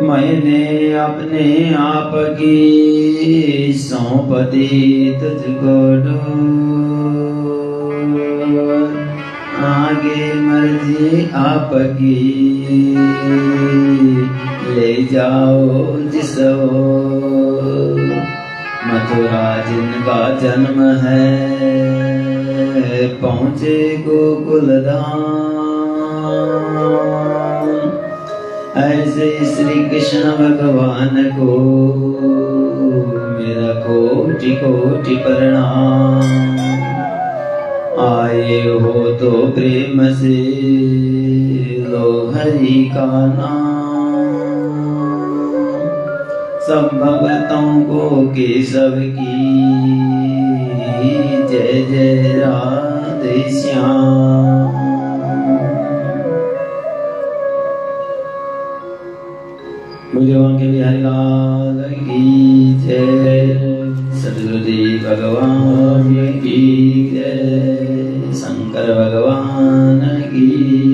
मैंने अपने आप की सौंप दी तुझको डोर, आगे मर्जी आपकी ले जाओ जिस ओर। मथुरा जिनका जन्म है पहुँचे गोकुल धाम, ऐसे श्री कृष्ण भगवान को मेरा कोटि कोटि प्रणाम। आए हो तो प्रेम से लो हरि का नाम, सब भक्तों को केशव की जय जय राधे श्याम। भगवान के बिहारी लाल की जय, सदगुरुदेव भगवान की जय, शंकर भगवान की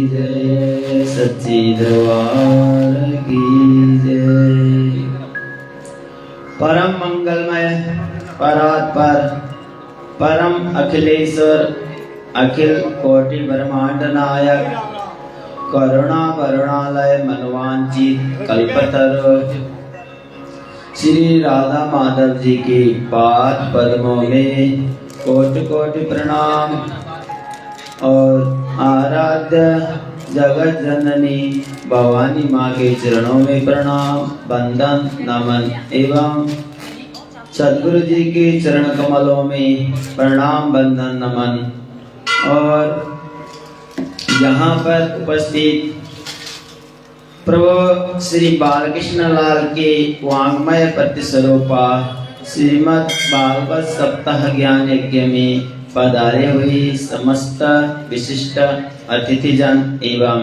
जय, सच्ची दरबार की जय। परम मंगलमय परात्पर परम अखिलेश्वर अखिल कोटि ब्रह्मांड नायक करुणा करुणालय मनवांचित कल्पतरु श्री राधा माधव जी के पाद पद्मों में कोटि कोटि प्रणाम और आराध्य जगत जननी भवानी माँ के चरणों में प्रणाम वंदन नमन एवं सद्गुरु जी के चरण कमलों में प्रणाम वंदन नमन। और यहाँ पर उपस्थित प्रभु श्री बालकृष्ण लाल के वांग्मय प्रतिस्वरूपा श्रीमद् भागवत सप्ताह ज्ञान यज्ञ में पधारे हुए समस्त विशिष्ट अतिथिजन एवं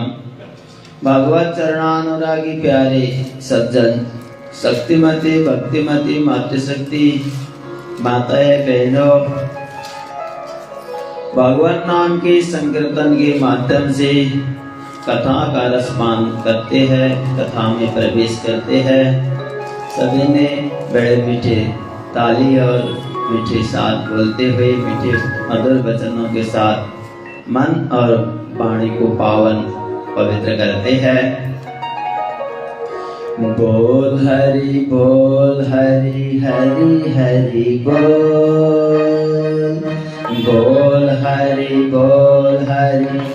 भगवत चरणानुरागी प्यारे सज्जन, शक्तिमती भक्तिमती मातृशक्ति माताएं बहनों, भगवान नाम के संकीर्तन के माध्यम से कथा का रसपान करते हैं, कथा में प्रवेश करते हैं। सभी ने बड़े मीठे ताली और मीठे साथ बोलते हुए मीठे मधुर वचनों के साथ मन और वाणी को पावन पवित्र करते हैं। बोल हरि हरि हरि बोल, बोल हरि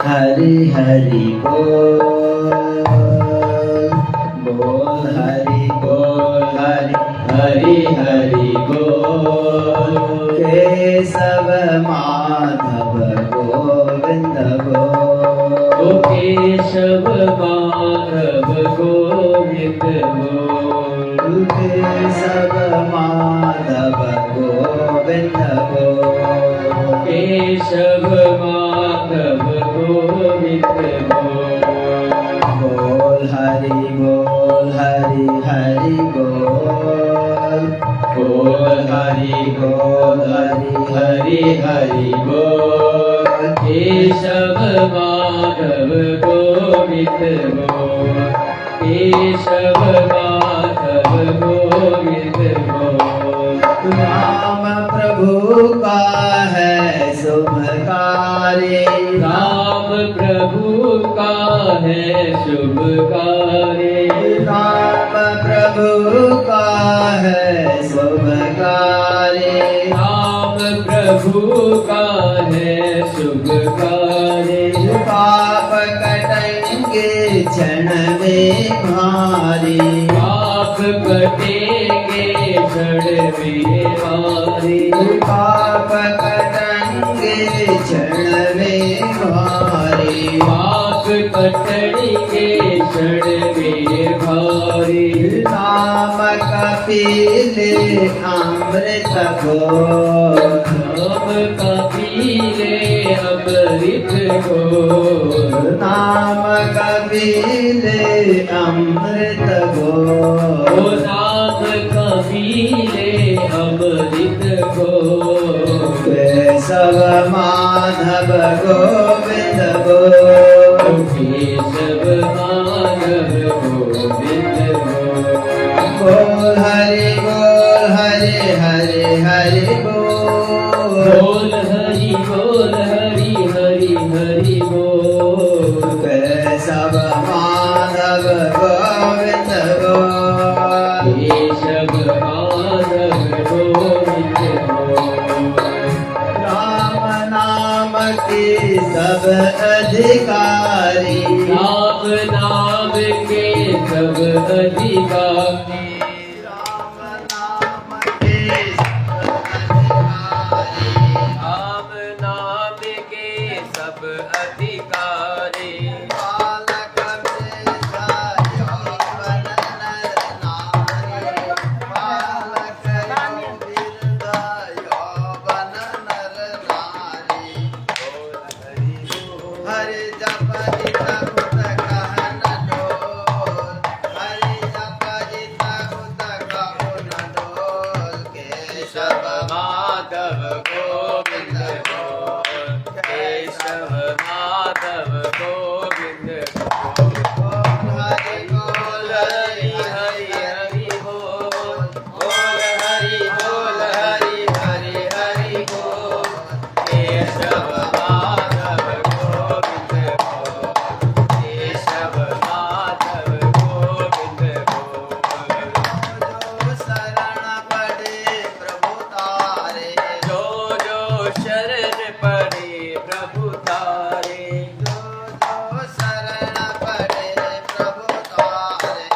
हरि हरि बोल, बोल हरि हरि हरि बोल। केशव माधव गोविंद बोल, केशव माधव गोविंद बोल, केशव माधव गोविंद बोल, केशव माधव गोविंद बोल। बोल हरि हरि बोल, बोल हरि हरि हरि बोल। केशव माधव गोविंद बोल, केशव माधव गोविंद बोल। राम प्रभु का है शुभकारी, राम प्रभु का है शुभकारी, राम प्रभु का है शुभकारी, राम प्रभु का है शुभकारी। पाप कटेंगे क्षण में भारी, पाप कटेंगे क्षण में भारी, पाप कटेंगे क्षण में भारी, पाप कटेंगे क्षण में भारी। नाम कपीले अमृत घोर, नाम कपीले अमृत घोर, नाम कपीले अमृत घोर, नाम कपीले अमृत घोर। केशव माधव गोविंद गोविंद, केशव माधव गोविंद गोविंद, माधव गोविंद बोल। केशव माधव गोविंद बोल। राम नाम के सब अधिकारी, राम नाम के सब अधिकारी, राम नाम के राम नाम के सब अधिकारी। बालक वृद्ध यौवन नर नारी, बालक वृद्ध यौवन नर नारी। हरि जप जित उत कहन डोल, हरि जप जित उत कहन डोल। केशव माधव गोविंद बोल। केशव माधव गोविंद बोल। हरि बोल हरि हरि हरि बोल। बोल हरि बोल हरि हरि हरि बोल। केशव माधव गोविंद बोल। केशव माधव गोविंद बोल। जो शरण पड़े प्रभु तारे, जो जो शरण पड़े प्रभु तारे। जो शरण पड़े प्रभु तारे।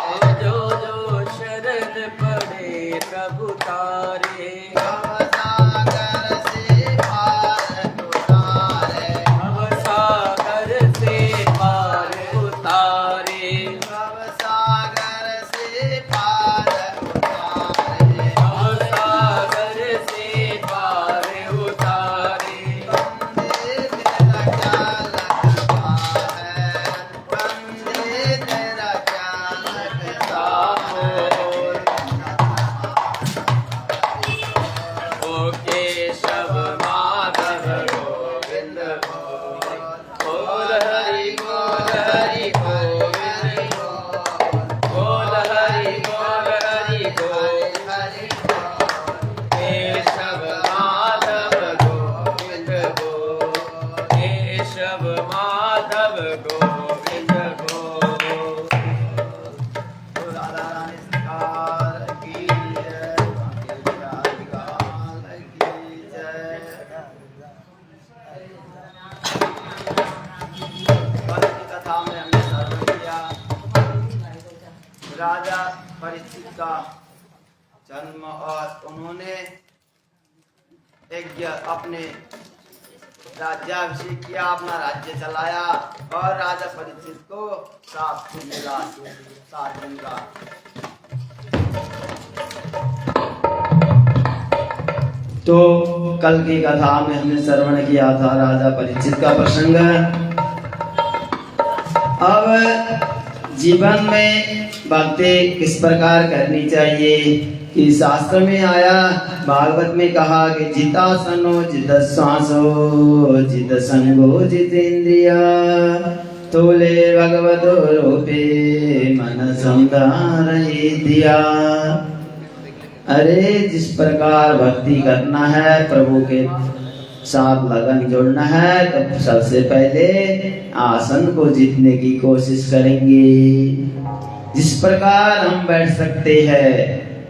जो जो शरण पड़े प्रभु तारे। भवसागर से पार उतारे, भवसागर से पार उतारे। भवसागर से पार उतारे। भवसागर से पार उतारे। बंदे तेरा क्या लगता है, बंदे तेरा क्या लगता है। ओ केशव माधव गोविंद बोल। बोल हरि बोल हरि गोविंद बोल। बोल हरि बोल हरि गोविंद बोल। केशव माधव गोविंद बोल। केशव माधव गोविंद बोल। राधा रानी सरकार की जय, राधिकाल की जय। कल की कथा में हमने श्रवण किया राजा परीक्षित का जन्म, और उन्होंने अपने राज्याभिषेक किया, अपना राज्य चलाया, और राजा परीक्षित को श्राप मिला 7 दिन का। तो कल की कथा में हमने श्रवण किया था राजा परीक्षित का प्रसंग। अब जीवन में भक्ति किस प्रकार करनी चाहिए, कि शास्त्र में आया, भागवत में कहा कि जितासनो जित श्वासो जित संगो जितेन्द्रिया, तोले भगवतो रूपे मन संधारहि दिया। अरे जिस प्रकार भक्ति करना है, प्रभु के साथ लगन जोड़ना है, तो सबसे पहले आसन को जीतने की कोशिश करेंगे। जिस प्रकार हम बैठ सकते हैं,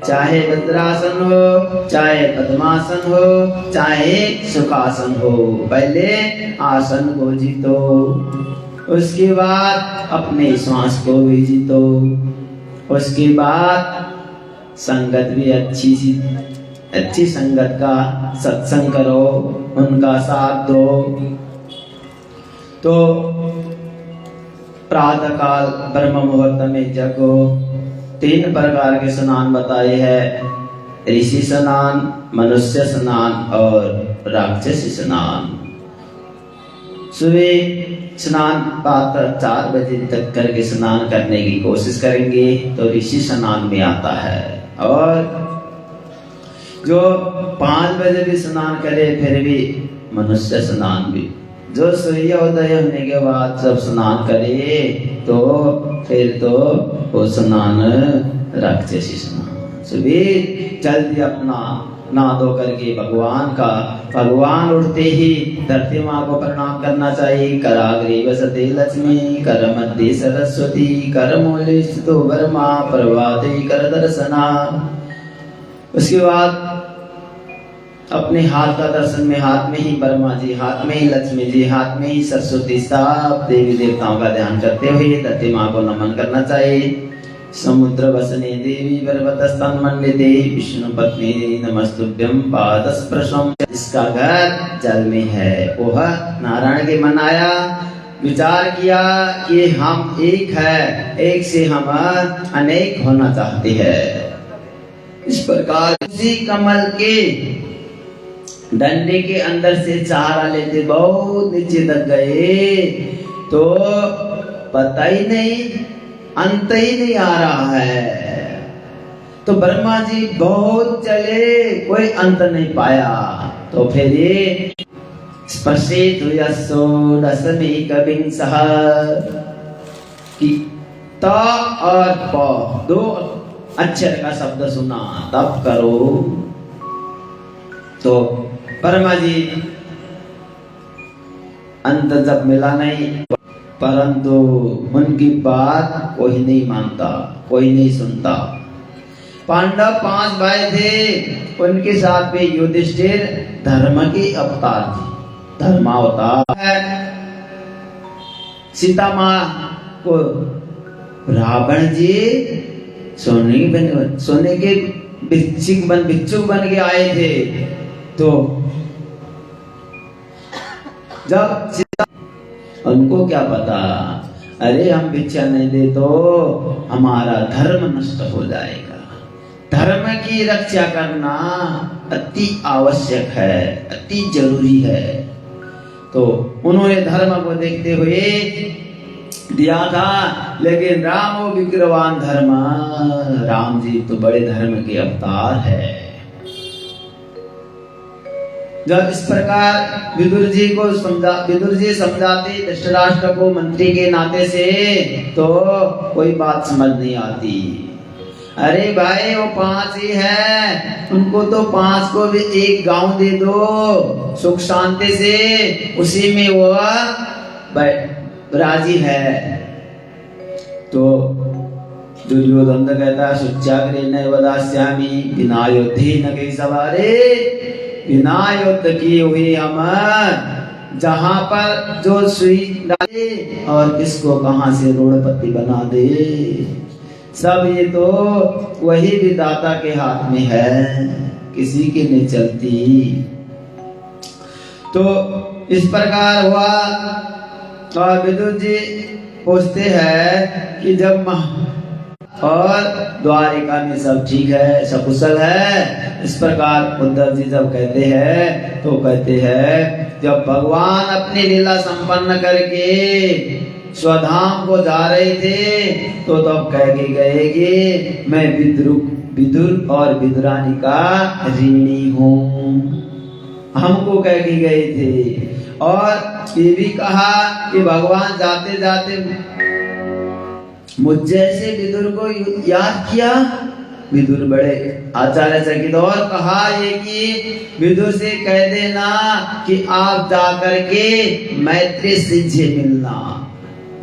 चाहे वज्रासन हो, चाहे पद्मासन हो, चाहे सुखासन हो, पहले आसन को जीतो, उसके बाद अपने श्वास को भी जीतो, उसके बाद संगत भी अच्छी संगत का सत्संग करो, उनका साथ दो। तो प्रातः काल ब्रह्म मुहूर्त में जगो। 3 प्रकार के स्नान बताए हैं, ऋषि स्नान, मनुष्य स्नान और राक्षसी स्नान। सुबह स्नान प्रातः 4 बजे तक करके स्नान करने की कोशिश करेंगे तो ऋषि स्नान में आता है, और जो 5 बजे भी स्नान करे फिर भी मनुष्य स्नान भी। जो सूर्योदय होने के बाद सब स्नान करे तो फिर तो वो स्नान राक्षसी स्नान। सुबह जल्दी अपना ना धो करके भगवान उठते ही धरती माँ को प्रणाम करना चाहिए। कराग्रे वसते लक्ष्मी, कर मध्य सरस्वती, कर मूले स्थितो ब्रह्मा, प्रभाते कर दर्शना। उसके बाद अपने हाथ का दर्शन में, हाथ में ही ब्रह्मा जी, हाथ में ही लक्ष्मी जी, हाथ में ही सरस्वती, सब देवी देवताओं का ध्यान करते हुए धरती माँ को नमन करना चाहिए। समुद्र वसने देवी पर्वतस्तन मंडिते, विष्णु पत्नी नमस्तुभ्यं पादस्पर्शम। जिसका घर जल में है वह नारायण के मन आया, विचार किया कि हम एक है, एक से हम अनेक होना चाहते हैं। इस प्रकार उसी कमल के डंडे के अंदर से चारा लेते बहुत नीचे तक गए तो पता ही नहीं, अंत ही नहीं आ रहा है। तो ब्रह्मा जी बहुत चले, कोई अंत नहीं पाया। तो फिर ये स्पर्शित षोडशमेक विंशः कि त और प दो अक्षर का शब्द सुना, तब करो। तो ब्रह्मा जी अंत जब मिला नहीं, परंतु उनकी बात कोई नहीं मानता, कोई नहीं सुनता। पांडव 5 भाई थे, उनके साथ में युधिष्ठिर धर्म के अवतार थे, धर्मावतार है। सीता माँ को रावण जी सोने के भिक्षुक बन के आए थे। तो जब सीता, उनको क्या पता, अरे हम भिक्षा नहीं दे तो हमारा धर्म नष्ट हो जाएगा। धर्म की रक्षा करना अति आवश्यक है, अति जरूरी है। तो उन्होंने धर्म को देखते हुए दिया था, लेकिन रामो विग्रहवान धर्म, राम जी तो बड़े धर्म के अवतार है। जब इस प्रकार विदुर जी समझाते धृतराष्ट्र को मंत्री के नाते से, तो कोई बात समझ नहीं आती। अरे भाई वो 5 ही है, उनको तो 5 को भी एक गांव दे दो सुख शांति से, उसी में वो राजी है। तो दुर्योधन कहता है सुच्याग्रे न वदास्यामि, बिना युद्धे न कई सवारे। बिना युद्ध किए हुए हम जहां पर जो सुई डाले और किसको कहां से रोडपति बना दे, सब ये तो वही विधाता के हाथ में है, किसी की नहीं चलती। तो इस प्रकार हुआ। और विदुर जी पूछते हैं कि जब और द्वारिका में सब ठीक है, सब कुशल है। इस प्रकार उद्धव जी जब कहते हैं, तो कहते हैं जब भगवान अपनी लीला संपन्न करके स्वधाम को जा रहे थे, तो तब कह के गए कि मैं विदुर और विदुरानी का ऋणी हूँ, हमको कह के गए थे। और ये भी कहा कि भगवान जाते जाते मुझ जैसे विदुर को याद किया। विदुर बड़े आचार्य चकित, और कहा ये कि विदुर से कह देना कि आप जाकर के मैत्रेय से मिलना,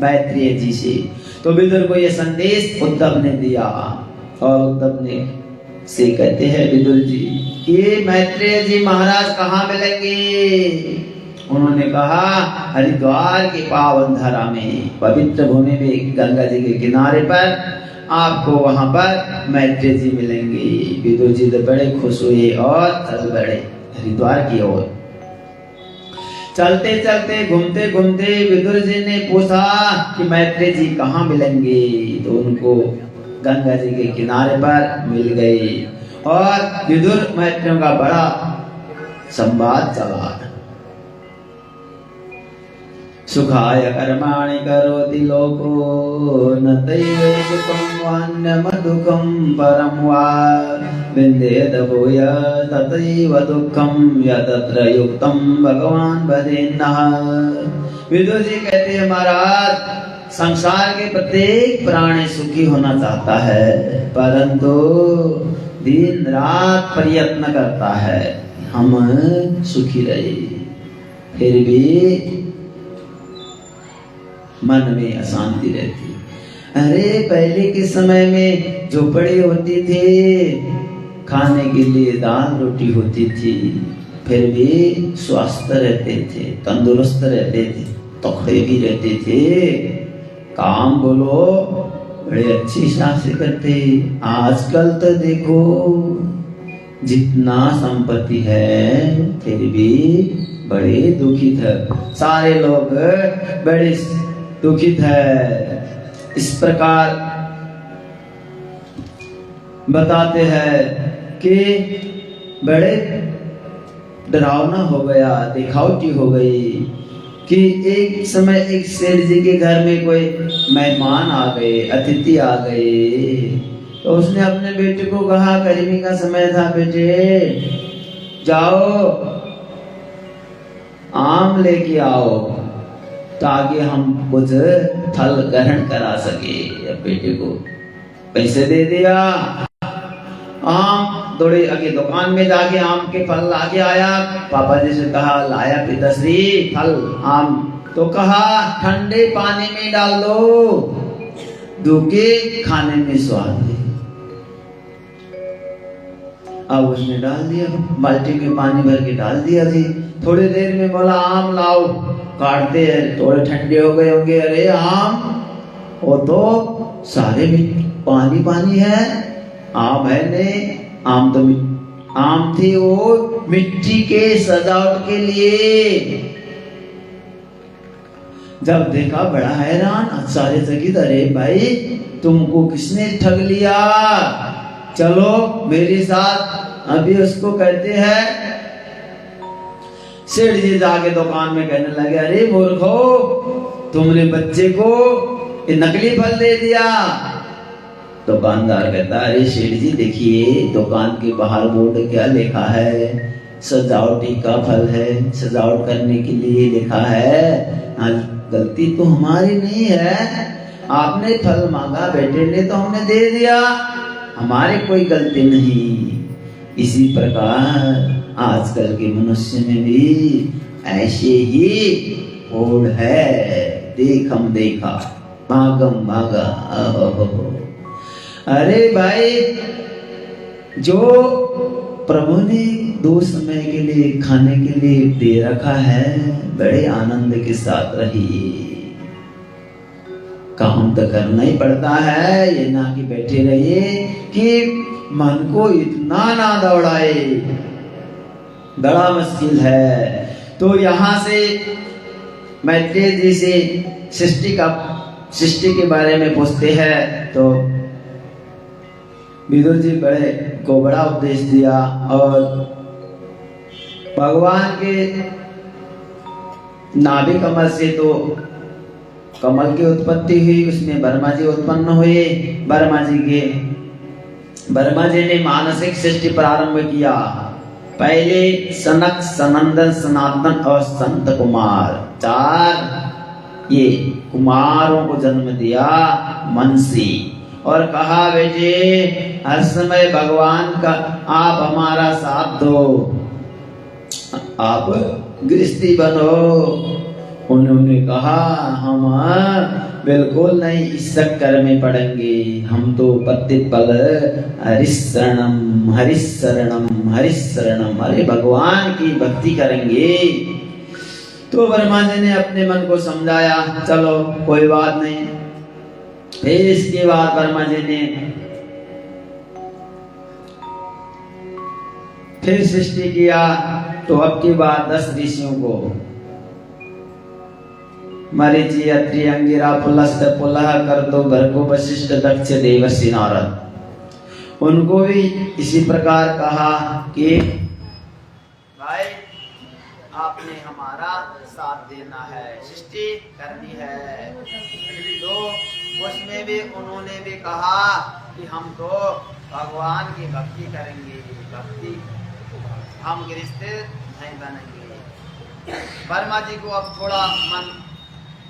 मैत्रेय जी से। तो विदुर को ये संदेश उद्धव ने दिया, और उद्धव ने से कहते हैं विदुर जी कि मैत्रेय जी महाराज कहाँ मिलेंगे। उन्होंने कहा हरिद्वार के पावन धरा में, पवित्र भूमि में, गंगा जी के किनारे पर आपको वहां पर मैत्रेय जी मिलेंगे। विदुर जी तो बड़े खुश हुए और चल बड़े हरिद्वार की ओर। चलते चलते घूमते घूमते विदुर जी ने पूछा कि मैत्रेय जी कहाँ मिलेंगे। तो उनको गंगा जी के किनारे पर मिल गए, और विदुर मैत्रेयों का बड़ा संवाद चला। सुखाय कर्माणि करोति लोको, न तैव सुखं वान्यम दुःखं परं वा, विन्देत भूय तथैव दुःखं यतत्र युक्तं भगवान वदेन्नः। विदुर जी कहते हैं महाराज, संसार के प्रत्येक प्राणी सुखी होना चाहता है, परंतु दिन रात प्रयत्न करता है हम सुखी रहे, फिर भी मन में अशांति रहती। अरे पहले के समय में झोपड़ी होती थी, खाने के लिए दाल रोटी होती थी, फिर भी स्वस्थ रहते थे, तंदुरुस्त रहते थे, तकड़े भी रहते थे, काम बोलो बड़े अच्छी हिसाब से करते। आजकल तो देखो जितना संपत्ति है फिर भी बड़े दुखित है, सारे लोग बड़े दुखित है। इस प्रकार बताते हैं कि बड़े डरावना हो गया, दिखावटी हो गई कि एक समय एक सेठ जी के घर में कोई मेहमान आ गए, अतिथि आ गए, तो उसने अपने बेटे को कहा, गर्मी का समय था, बेटे जाओ आम लेके आओ ताकि हम कुछ फल ग्रहण करा सके। अब बेटे को पैसे दे दिया, आम दौड़े आगे दुकान में जाके आम के फल लाके आया। पापा जी से कहा, लाया पिताश्री फल आम? तो कहा ठंडे पानी में डाल दो के खाने में स्वाद है। अब उसने डाल दिया, बाल्टी में पानी भर के डाल दिया जी। थोड़ी देर में बोला, आम लाओ, काटते हैं, थोड़े ठंडे हो गए होंगे। अरे आम, वो तो सारे पानी पानी है, आम है नहीं। आम तो आम थे वो मिट्टी के सजावट के लिए। जब देखा बड़ा हैरान, सारे चकित, अरे भाई तुमको किसने ठग लिया, चलो मेरे साथ। अभी उसको कहते हैं, सेठ जी जाके दुकान में कहने लगे, अरे मूर्खो, तुमने बच्चे को ये नकली फल दे दिया। दुकानदार कहता, अरे सेठ जी देखिए दुकान के बाहर बोर्ड क्या लिखा है, सजावटी का फल है, सजावट करने के लिए लिखा है। गलती तो हमारी नहीं है, आपने फल मांगा बेटे ने तो हमने दे दिया, हमारी कोई गलती नहीं। इसी प्रकार आजकल के मनुष्य में भी ऐसे ही होड़ है, देखम देखा भागम भागा। अरे भाई, जो प्रभु ने 2 समय के लिए खाने के लिए दे रखा है, बड़े आनंद के साथ रहिए। काम तो करना ही पड़ता है, ये ना कि बैठे रहिए कि मन को इतना ना दौड़ाए, बड़ा मुश्किल है। तो यहाँ से मैत्रेय जी से सृष्टि के बारे में पूछते हैं, तो विदुर जी को बड़ा उपदेश दिया और भगवान के नाभि कमल से तो कमल की उत्पत्ति हुई, उसमें ब्रह्मा जी उत्पन्न हुए। ब्रह्मा जी ने मानसिक सृष्टि प्रारंभ किया। पहले सनक, सनंदन, सनातन और संत कुमार, 4 ये कुमारों को जन्म दिया मन से, और कहा बेटे हर समय भगवान का आप हमारा साथ दो, आप गृहस्थी बनो। उन्होंने कहा हम बिल्कुल नहीं इस चक्कर में पड़ेंगे, हम तो पतितपल हरिशरणम हरिशरणम हरिशरणम, अरे भगवान की भक्ति करेंगे। तो ब्रह्मा जी ने अपने मन को समझाया, चलो कोई बात नहीं। फिर इसके बाद ब्रह्मा जी ने फिर सृष्टि किया। तो अब की बात 10 ऋषियों को, मरीचि, अत्रि, अंगिरा, पुलस्त, पुलह, कर्दो, भर्गो, वशिष्ठ, दक्ष, देवर्षि, नारद, उनको भी इसी प्रकार कहा कि भाई आपने हमारा साथ देना है, सृष्टि करनी है। तो उसमें भी उन्होंने भी कहा कि हम तो भगवान की भक्ति करेंगे, भक्ति हम गृहस्थ नहीं बनेंगे। ब्रह्मा जी को अब थोड़ा मन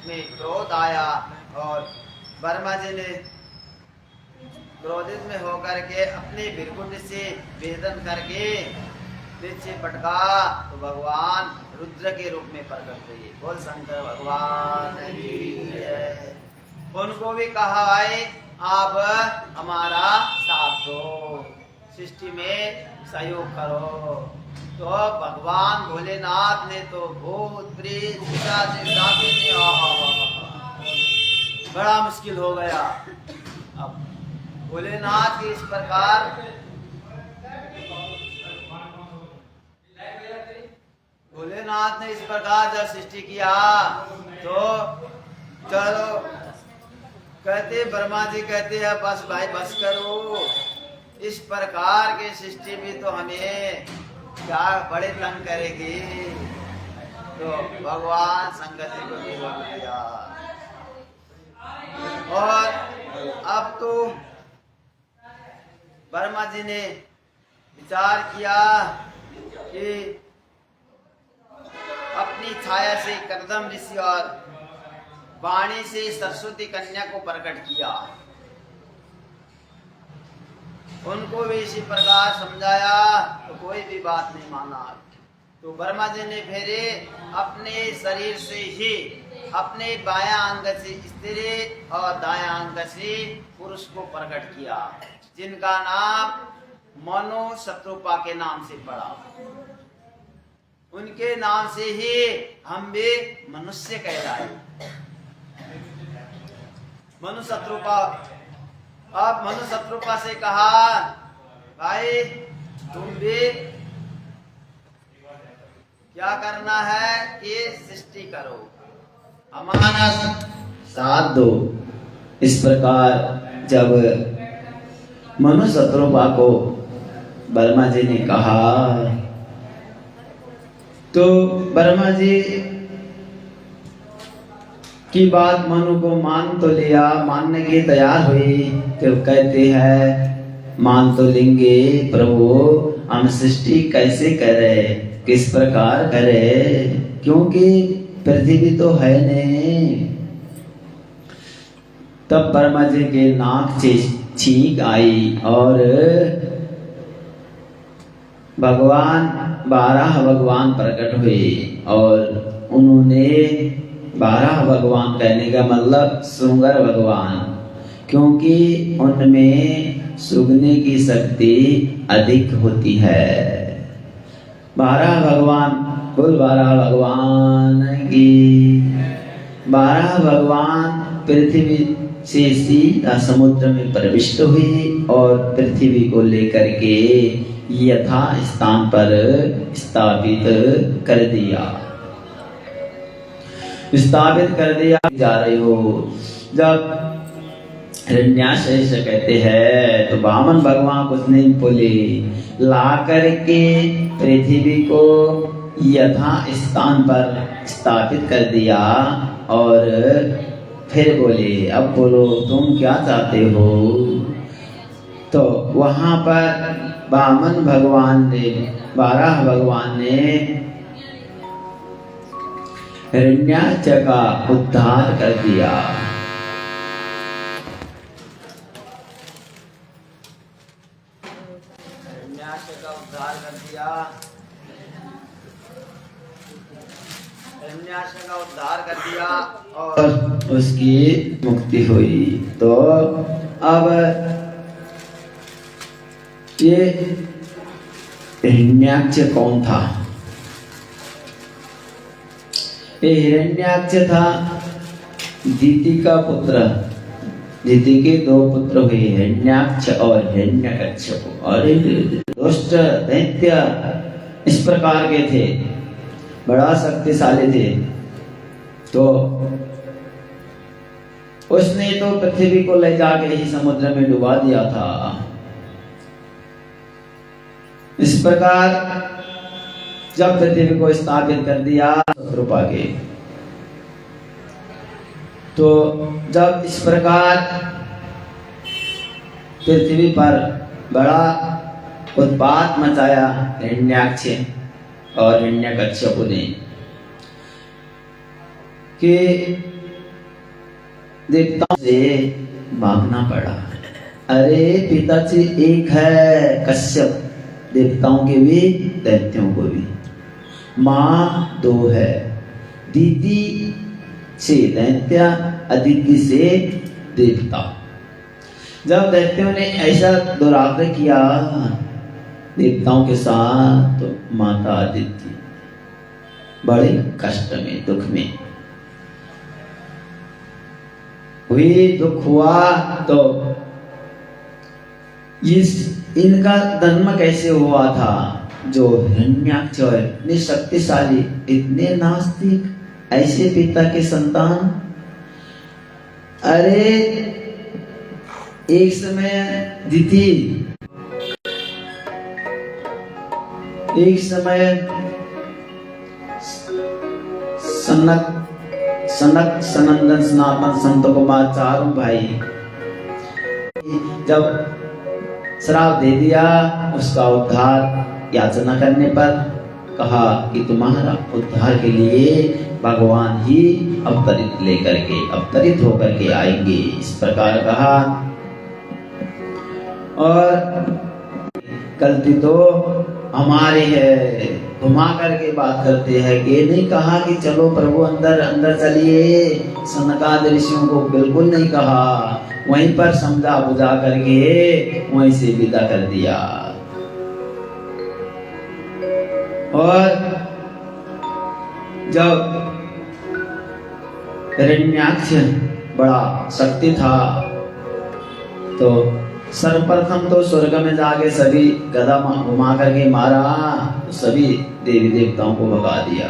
में क्रोध आया और ब्रह्मा जी ने क्रोधित में होकर के अपने बिरकुट से वेदन करके पीछे पटका तो भगवान रुद्र के रूप में प्रकट हुए। बोल शंकर भगवान की जय। उनको भी कहा भाई आप हमारा साथ दो, सृष्टि में सहयोग करो। तो भगवान भोलेनाथ ने तो भूत प्रेत बड़ा मुश्किल हो गया। अब भोलेनाथ की इस प्रकार भोलेनाथ ने इस प्रकार जब सृष्टि किया तो चलो कहते ब्रह्मा जी कहते हैं बस भाई बस करो, इस प्रकार की सृष्टि भी तो हमें क्या बड़े तंग करेगी। तो भगवान शंकर जी को भी रोक दिया। और अब तो ब्रह्मा जी ने विचार किया कि अपनी छाया से कर्दम ऋषि और वाणी से सरस्वती कन्या को प्रकट किया। उनको भी इसी प्रकार समझाया तो कोई भी बात नहीं माना। तो ब्रह्मा जी ने फिर अपने शरीर से ही अपने बायां अंग से स्त्री और दायां अंग से पुरुष को प्रकट किया, जिनका नाम मनु शत्रुपा के नाम से पड़ा। उनके नाम से ही हम भी मनुष्य कहलाए। मनु शत्रुपा। अब मनु शत्रुपा से कहा भाई तुम भी क्या करना है कि सृष्टि करो, हमारा साथ दो। इस प्रकार जब मनु शत्रुपा को ब्रह्मा जी ने कहा तो ब्रह्मा जी की बात मनु को मान तो लिया, मानने की तैयार हुई। तो कहते हैं मान तो लेंगे प्रभु, हम सृष्टि कैसे करें, किस प्रकार करें, क्योंकि पृथ्वी तो है नहीं। तब ब्रह्मा जी के नाक से छींक आई और भगवान 12 भगवान प्रकट हुए। और उन्होंने 12 भगवान कहने का मतलब सुंगर भगवान, क्योंकि उनमें सूंघने की शक्ति अधिक होती है। 12 भगवान, बोल 12 भगवान की। 12 भगवान पृथ्वी से सीधा समुद्र में प्रविष्ट हुए और पृथ्वी को लेकर के यथा स्थान पर स्थापित कर दिया। स्थापित कर दिया जा रहे हो। जब हिरण्याक्ष कहते हैं तो वामन भगवान कुछ नहीं बोले, ला करके पृथ्वी को यथा स्थान पर स्थापित कर दिया। और फिर बोले अब बोलो तुम क्या चाहते हो। तो वहां पर वामन भगवान ने 12 भगवान ने हिरण्याक्ष का उद्धार कर दिया। हिरण्याक्ष का उद्धार कर दिया। हिरण्याक्ष का उद्धार कर दिया और उसकी मुक्ति हुई। तो अब ये हिरण्याक्ष कौन था? ये हिरण्याक्ष था दिति का पुत्र। दिति के 2 पुत्र हुए, हिरण्याक्ष और हिरण्यकश्यप। और दुष्ट दैत्य इस प्रकार के थे, बड़ा शक्तिशाली थे। तो उसने तो पृथ्वी को ले जाके ही समुद्र में डुबा दिया था। इस प्रकार जब पृथ्वी को स्थापित कर दिया शत्रुपा के, तो जब इस प्रकार पृथ्वी पर बड़ा उत्पात मचाया हिरण्याक्ष और हिरण्यकश्यप ने कि देवताओं से भागना पड़ा। अरे पिताजी एक है, कश्यप, देवताओं के भी दैत्यों को भी। माँ दो है, दीदी से दैत्य, अदिति से देवता। जब दैत्यों ने ऐसा दुराग्रह किया देवताओं के साथ, तो माता अदिति बड़े कष्ट में, दुख में हुई। दुख हुआ तो इनका जन्म कैसे हुआ था? जो हिरण्याक्ष है, इतने शक्तिशाली, इतने नास्तिक, ऐसे पिता के संतान। अरे एक समय दिति, एक समय सनक सनंदन सनातन संत कुमार चारों भाई जब श्राप दे दिया, उसका उद्धार याचना करने पर कहा कि तुम्हारा उद्धार के लिए भगवान ही अवतरित होकर के आएंगे, इस प्रकार कहा। और गलती तो हमारी है, घुमा करके बात करते हैं कि नहीं कहा कि चलो प्रभु अंदर अंदर चलिए। सनकादि ऋषियों को बिल्कुल नहीं कहा, वहीं पर समझा बुझा करके वहीं से विदा कर दिया। और जब हिरण्याक्ष बड़ा शक्ति था, तो सर्वप्रथम तो स्वर्ग में जाके सभी गदा घुमा करके मारा, तो सभी देवी देवताओं को भगा दिया।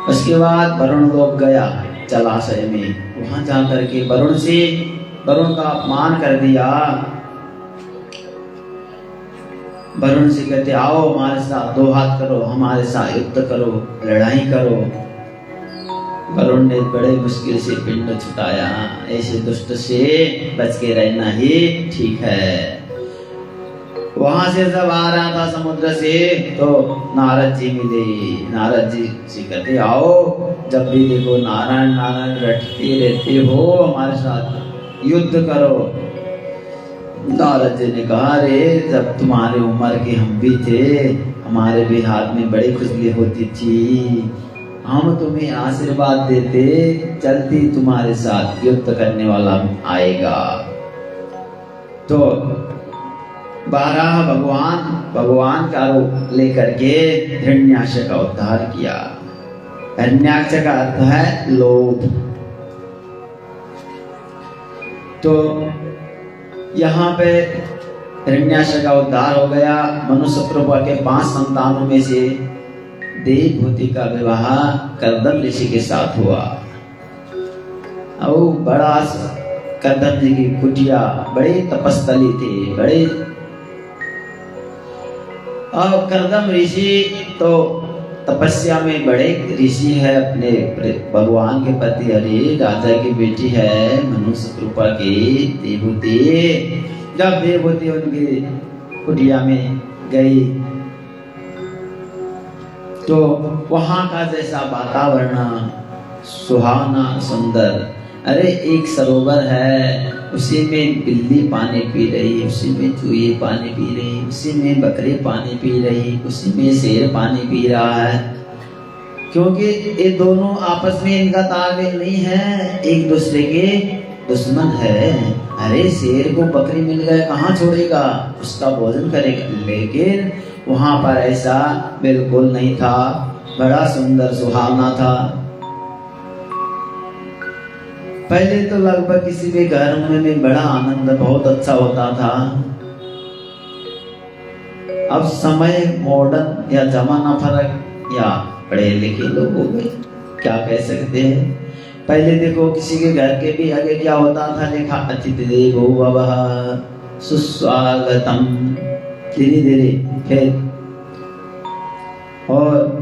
उसके बाद वरुण लोक गया जलाशय में, वहां जाकर के वरुण का अपमान कर दिया। वरुण से कहते आओ हमारे साथ दो हाथ करो, हमारे साथ युद्ध करो, लड़ाई करो। वरुण ने बड़े मुश्किल से पिंड छुटाया। ऐसे दुष्ट से बच के रहना ही ठीक है। वहां से जब आ रहा था समुद्र से, तो नारद जी मिले। नारद जी से कहते आओ, जब भी देखो नारायण नारायण रटते रहते हो, हमारे साथ युद्ध करो। नारद जी ने कहा रे, जब तुम्हारे उम्र के हम भी थे, हमारे भी हाथ में बड़ी खुजली होती थी, हम तुम्हें आशीर्वाद देते, जल्दी तुम्हारे साथ युद्ध करने वाला आएगा। तो 12 भगवान का रूप लेकर के हिरण्याक्ष का उद्धार किया। हिरण्याक्ष का अर्थ है लोभ। तो यहाँ पे हिरण्याक्ष का उद्धार हो गया। मनुष्य प्रभु के 5 संतानों में से देवभूति का विवाह कर्दम ऋषि के साथ हुआ। और बड़ा कर्दम जी की कुटिया बड़ी तपस्थली थी, बड़े। और कर्दम ऋषि तो तपस्या में बड़े ऋषि है, अपने भगवान के पति, अरे राजा की बेटी है, मनुष्य कृपा की देवभूति। जब देवभूति उनकी कुटिया में गई, तो वहां का जैसा वातावरण सुहावना सुंदर। अरे एक सरोवर है, उसी में बिल्ली पानी पी रही, उसी में चूहे पानी पी रही, उसी में बकरी पानी पी रही, उसी में शेर पानी पी रहा है। क्योंकि ये दोनों आपस में इनका तालमेल नहीं है, एक दूसरे के दुश्मन है। अरे शेर को बकरी मिल गए, कहाँ छोड़ेगा, उसका भोजन करेगा। लेकिन वहां पर ऐसा बिल्कुल नहीं था, बड़ा सुंदर सुहावना था। पहले तो लगभग किसी भी घर में बड़ा आनंद, बहुत अच्छा होता था। अब समय मॉडर्न या जमाना फर्क या पढ़े लिखे लोग हो गए, क्या कह सकते हैं। पहले देखो किसी के घर के भी आगे क्या होता था, लिखा अतिथि देवो भवः सुस्वागतम। धीरे धीरे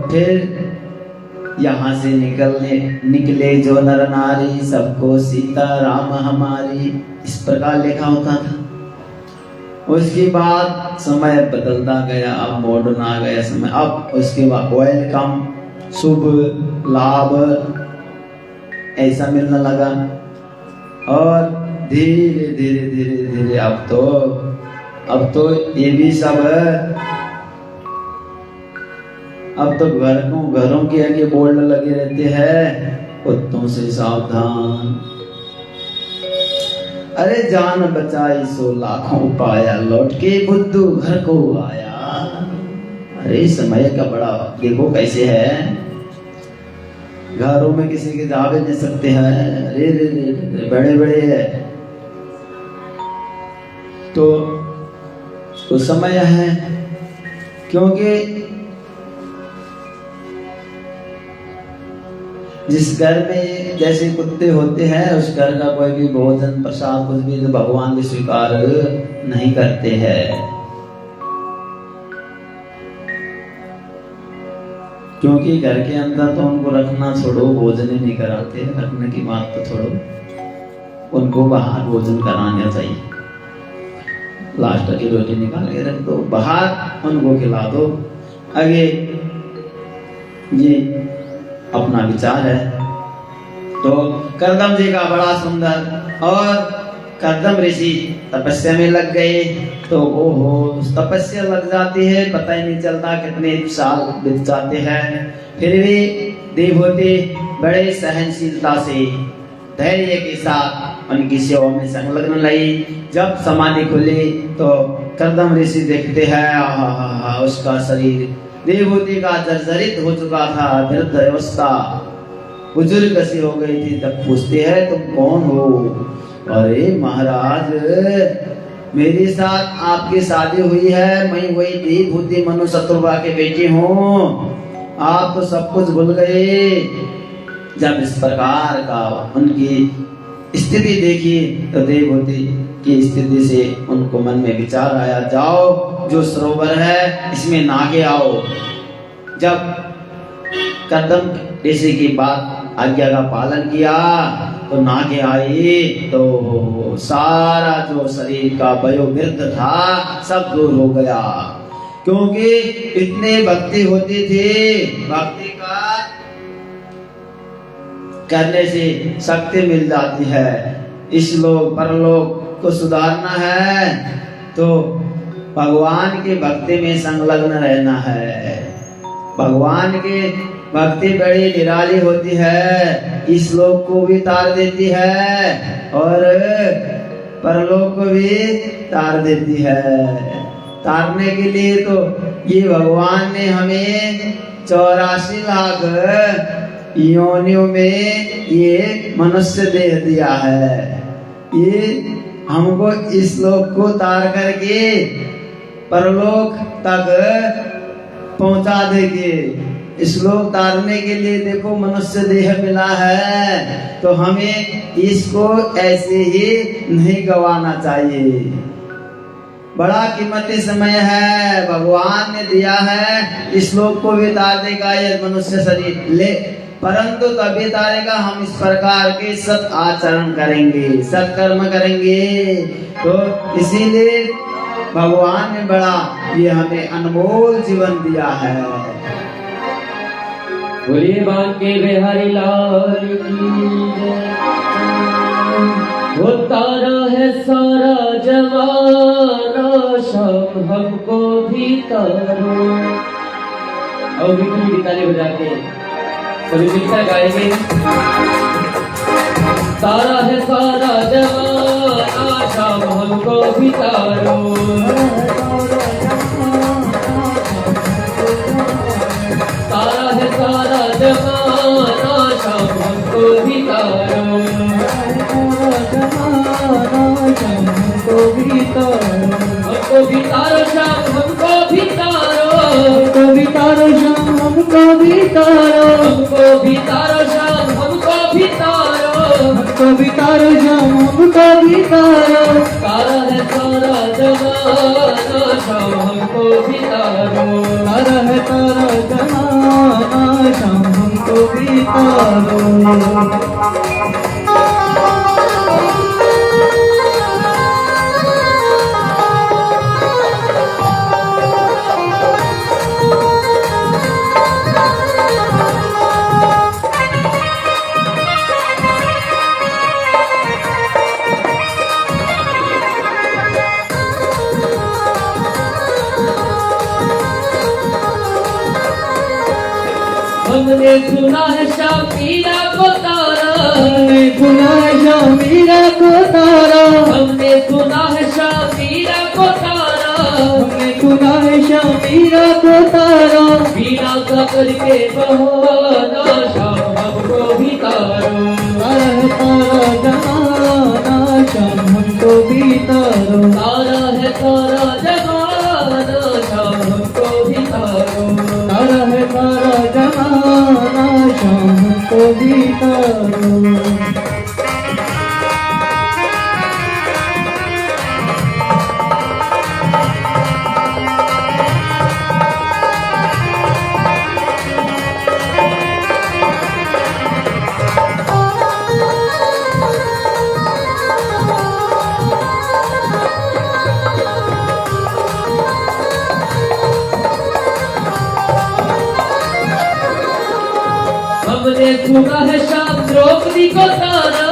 फिर यहाँ से निकले जो नर नारी, सबको सीता राम हमारी, इस प्रकार लिखा होता था। उसके बाद समय बदलता गया, अब मॉडर्न आ गया समय। अब उसके बाद वेलकम, शुभ लाभ ऐसा मिलने लगा। और धीरे धीरे धीरे धीरे अब तो ये भी सब अब तो घरों के आगे बोर्ड लगे रहते हैं, कुत्तों से सावधान। अरे जान बचाई सो लाखों पाया, लौट के बुद्धू घर को आया। अरे समय का बड़ा देखो कैसे है, घरों में किसी के जा भी नहीं सकते हैं। अरे रे रे रे बड़े बड़े है तो समय है, क्योंकि जिस घर में जैसे कुत्ते होते हैं उस घर का कोई भी भोजन प्रसाद कुछ भी तो भगवान भी स्वीकार नहीं करते हैं, क्योंकि घर के अंदर तो उनको रखना छोड़ो, भोजन ही नहीं कराते। रखने की बात तो छोड़ो, उनको बाहर भोजन कराना चाहिए। लास्ट की रोटी निकाल के रख दो, बाहर उनको खिला दो। आगे ये अपना विचार है। तो कर्दम जी का बड़ा सुंदर, और कर्दम ऋषि तपस्या में लग गए। तो ओहो तपस्या लग जाती है, पता ही नहीं चलता कितने साल बीत जाते हैं। फिर भी देवहूति बड़े सहनशीलता से धैर्य के साथ उनकी सेवा में संलग्न रही। जब समाधि खुली तो कर्दम ऋषि देखते हैं, आहा उसका शरीर देवहूति का जर्जरित हो चुका था, वृद्ध अवस्था बुजुर्ग सी हो गई थी। तब पूछते हैं तुम कौन हो? अरे महाराज मेरे साथ आपकी शादी हुई है, मैं वही देवहूति मनु शत्रुघ्न के बेटी हूँ, आप तो सब कुछ भूल गए। जब इस प्रकार का उनकी स्थिति देखी तो देवहूति की स्थिति से उनको मन में विचार आया, जाओ जो सरोवर है इसमें नहा आओ। जब कर्दम ऋषि की बात आज्ञा का पालन किया तो नहा आई तो सारा जो शरीर का वयोवृद्ध था सब दूर हो गया, क्योंकि इतने भक्ति होती थी। भक्ति का करने से शक्ति मिल जाती है। इस लोक परलोक को सुधारना है तो भगवान की भक्ति में संलग्न रहना है। भगवान की भक्ति बड़ी निराली होती है, इस लोक को भी तार देती है और परलोक को भी तार देती है। तारने के लिए तो ये भगवान ने हमें 84 लाख योनियों में ये मनुष्य देह दिया है। ये हमको इस लोक को तार करके परलोक तक पहुंचा देंगे। इस लोक तारने के लिए देखो मनुष्य देह मिला है, तो हमें इसको ऐसे ही नहीं गवाना चाहिए। बड़ा कीमती समय है, भगवान ने दिया है, इस लोक को भी तार देगा ये मनुष्य शरीर ले, परंतु तभी तारेगा हम इस प्रकार के सत आचरण करेंगे, सत्कर्म करेंगे। तो इसीलिए भगवान ने बड़ा ये हमें अनमोल जीवन दिया है। बोलिए बांके बिहारी लाल की वो तारा है सारा जमाना, शाम हमको भी तारो। और भी ताली बजा के सभी मिलकर गाएंगे। तारा है सारा जमाना, शाम हमको भी तारो। तारा है सारा जमाना, शाम हमको भी तारो। हमको भी तारो शाम हमको भी तारो। हमको भी तारो शाम हमको भी तारो। हमको भी तारो शाम हमको भी तारो। हमको भी तारो शाम हमको भी तारो। तारा है सारा जमाना, शाम हमको भी तारो। तारा है सारा जमाना, शाम हमको भी तारो। हमने सुना है श्याम मीरा को तारा, हमने सुना है श्याम मीरा को तारा, हमने सुना है श्याम मीरा को तारा, हमने सुना है श्याम मीरा को तारा। वीणा का करके बहाना श्याम हमको भी तारो, तारा है तारा जमाना श्याम हमको भी तारो, तारा है तारा जमाना श्याम हमको भी तारो, तारा है तारा जमाना श्याम हमको भी तारो। हमने सुना है श्याम द्रौपदी को तारा,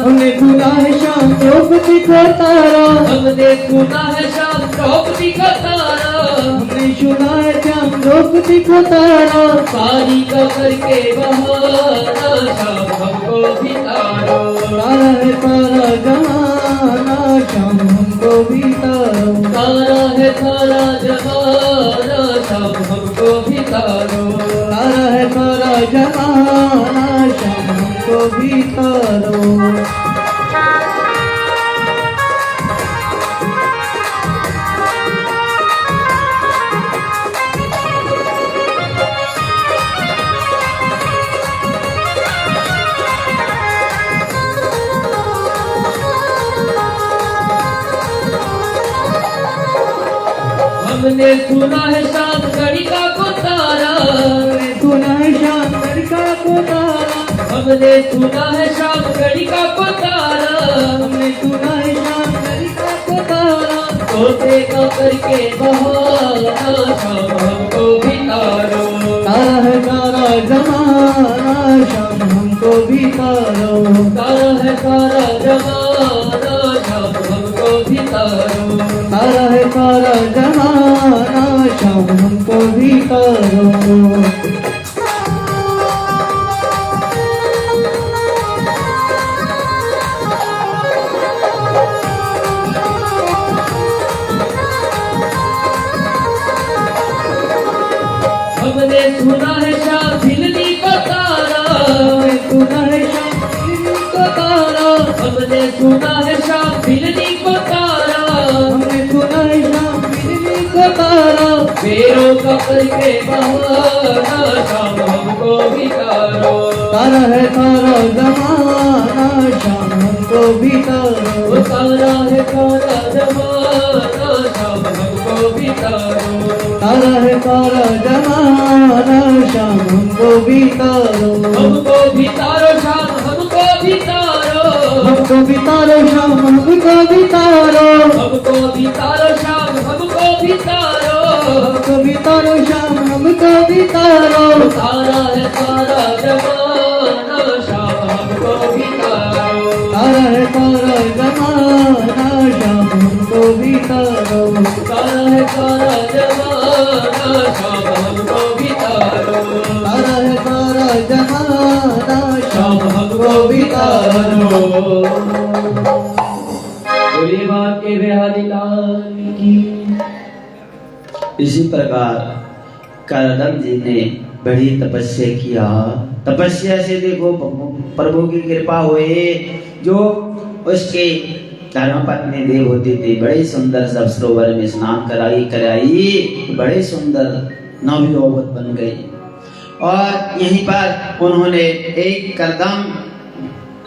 हमने सुना है श्याम द्रौपदी को तारा, हमने सुना है श्याम द्रौपदी को तारा, हमने सुना है श्याम द्रौपदी को तारा। सारी का करके बहाना श्याम हमको भी तारो, तारा है तारा जमाना श्याम हमको भी तारो, तारा है तारा जमाना श्याम हमको भी तारो, तारा है तारा जमाना श्याम हमको भी तारो। हमने सुना है श्याम गणिका को तारा, हमने सुना है श्याम लड़का को तारा, हमने सुना है श्याम गणिका को तारा, हमने सुना है श्याम लड़का को तारा। तोते का करके बहाना श्याम हमको भी तारो, तारा है तारा जमाना श्याम हमको भी तारो, तारा है तारा जमाना श्याम हमको भी तारो, तारा है तारा जमाना श्याम हमको भी तारो। हमने सुना है श्याम भिलनी को तारा, हमने सुना है श्याम को तारा, हमने सुना है श्याम भिलनी को तारा, हमने सुना है श्याम बिजली को तारा। पेड़ों का करके बहाना श्याम हमको भी तारो, तारा है तारा जमाना श्याम हमको भी तारो, वो तारा है तारा जमाना श्याम हमको भी तारो, तारा है तारा जमाना श्याम हमको भी तारो, हमको भी तारो श्याम हमको भी तारो, हमको भी तारो श्याम हमको भी तारो, हमको भी तारो श्याम हमको भी तारो, हमको भी तारो श्याम हमको भी तारो। तारा है तारा जमाना श्याम हमको भी तारो, तारा है तारा जमाना श्याम हमको भी तारो, तारा है तारा जमाना श्याम हमको भी तारो, तारा है तारा जमाना श्याम हमको भी तारो। बोलिए बात के बिहारी लाल की। इसी प्रकार करदम जी ने बड़ी तपस्या किया। तपस्या से देखो प्रभु की कृपा हुई, जो उसके धर्मपत्नी देवहूति थी, बड़े सुंदर सब सरोवर में स्नान कराई, बड़े सुंदर नवयुवक बन गई। और यहीं पर उन्होंने एक करदम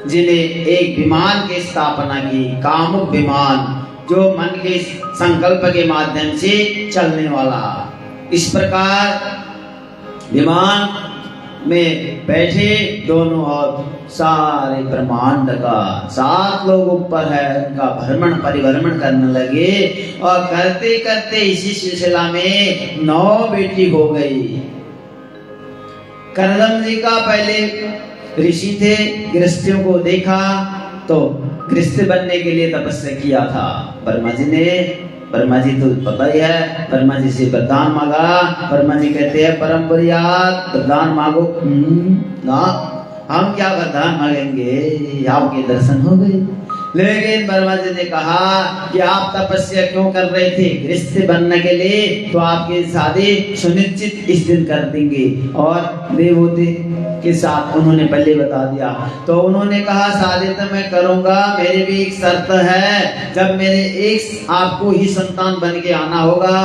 जी ने एक विमान की स्थापना की, कामुक विमान, जो मन के संकल्प के माध्यम से चलने वाला। इस प्रकार विमान में बैठे दोनों और सारे ब्रह्मांड का 7 लोग ऊपर है, उनका भ्रमण परिभ्रमण करने लगे। और करते करते इसी सिलसिला में 9 बेटी हो गई। करदम जी का पहले ऋषि थे, गृहस्थियों को देखा तो गृहस्थ बनने के लिए तपस्या किया था। ब्रह्मा जी ने ब्रह्मा जी तो पता ही है, ब्रह्मा जी से वरदान मांगा। ब्रह्मा जी कहते हैं परम बुनियाद वरदान मांगो। ना, हम क्या वरदान मांगेंगे, आपके दर्शन हो गए। लेकिन ब्रह्मा जी ने कहा कि आप तपस्या क्यों कर रहे थे, गृहस्थ बनने के लिए, तो आपकी शादी सुनिश्चित इस दिन कर देंगे। और देवों के साथ उन्होंने पहले बता दिया। तो उन्होंने कहा शादी तो मैं करूंगा, मेरी भी एक शर्त है, जब मेरे एक आपको ही संतान बन के आना होगा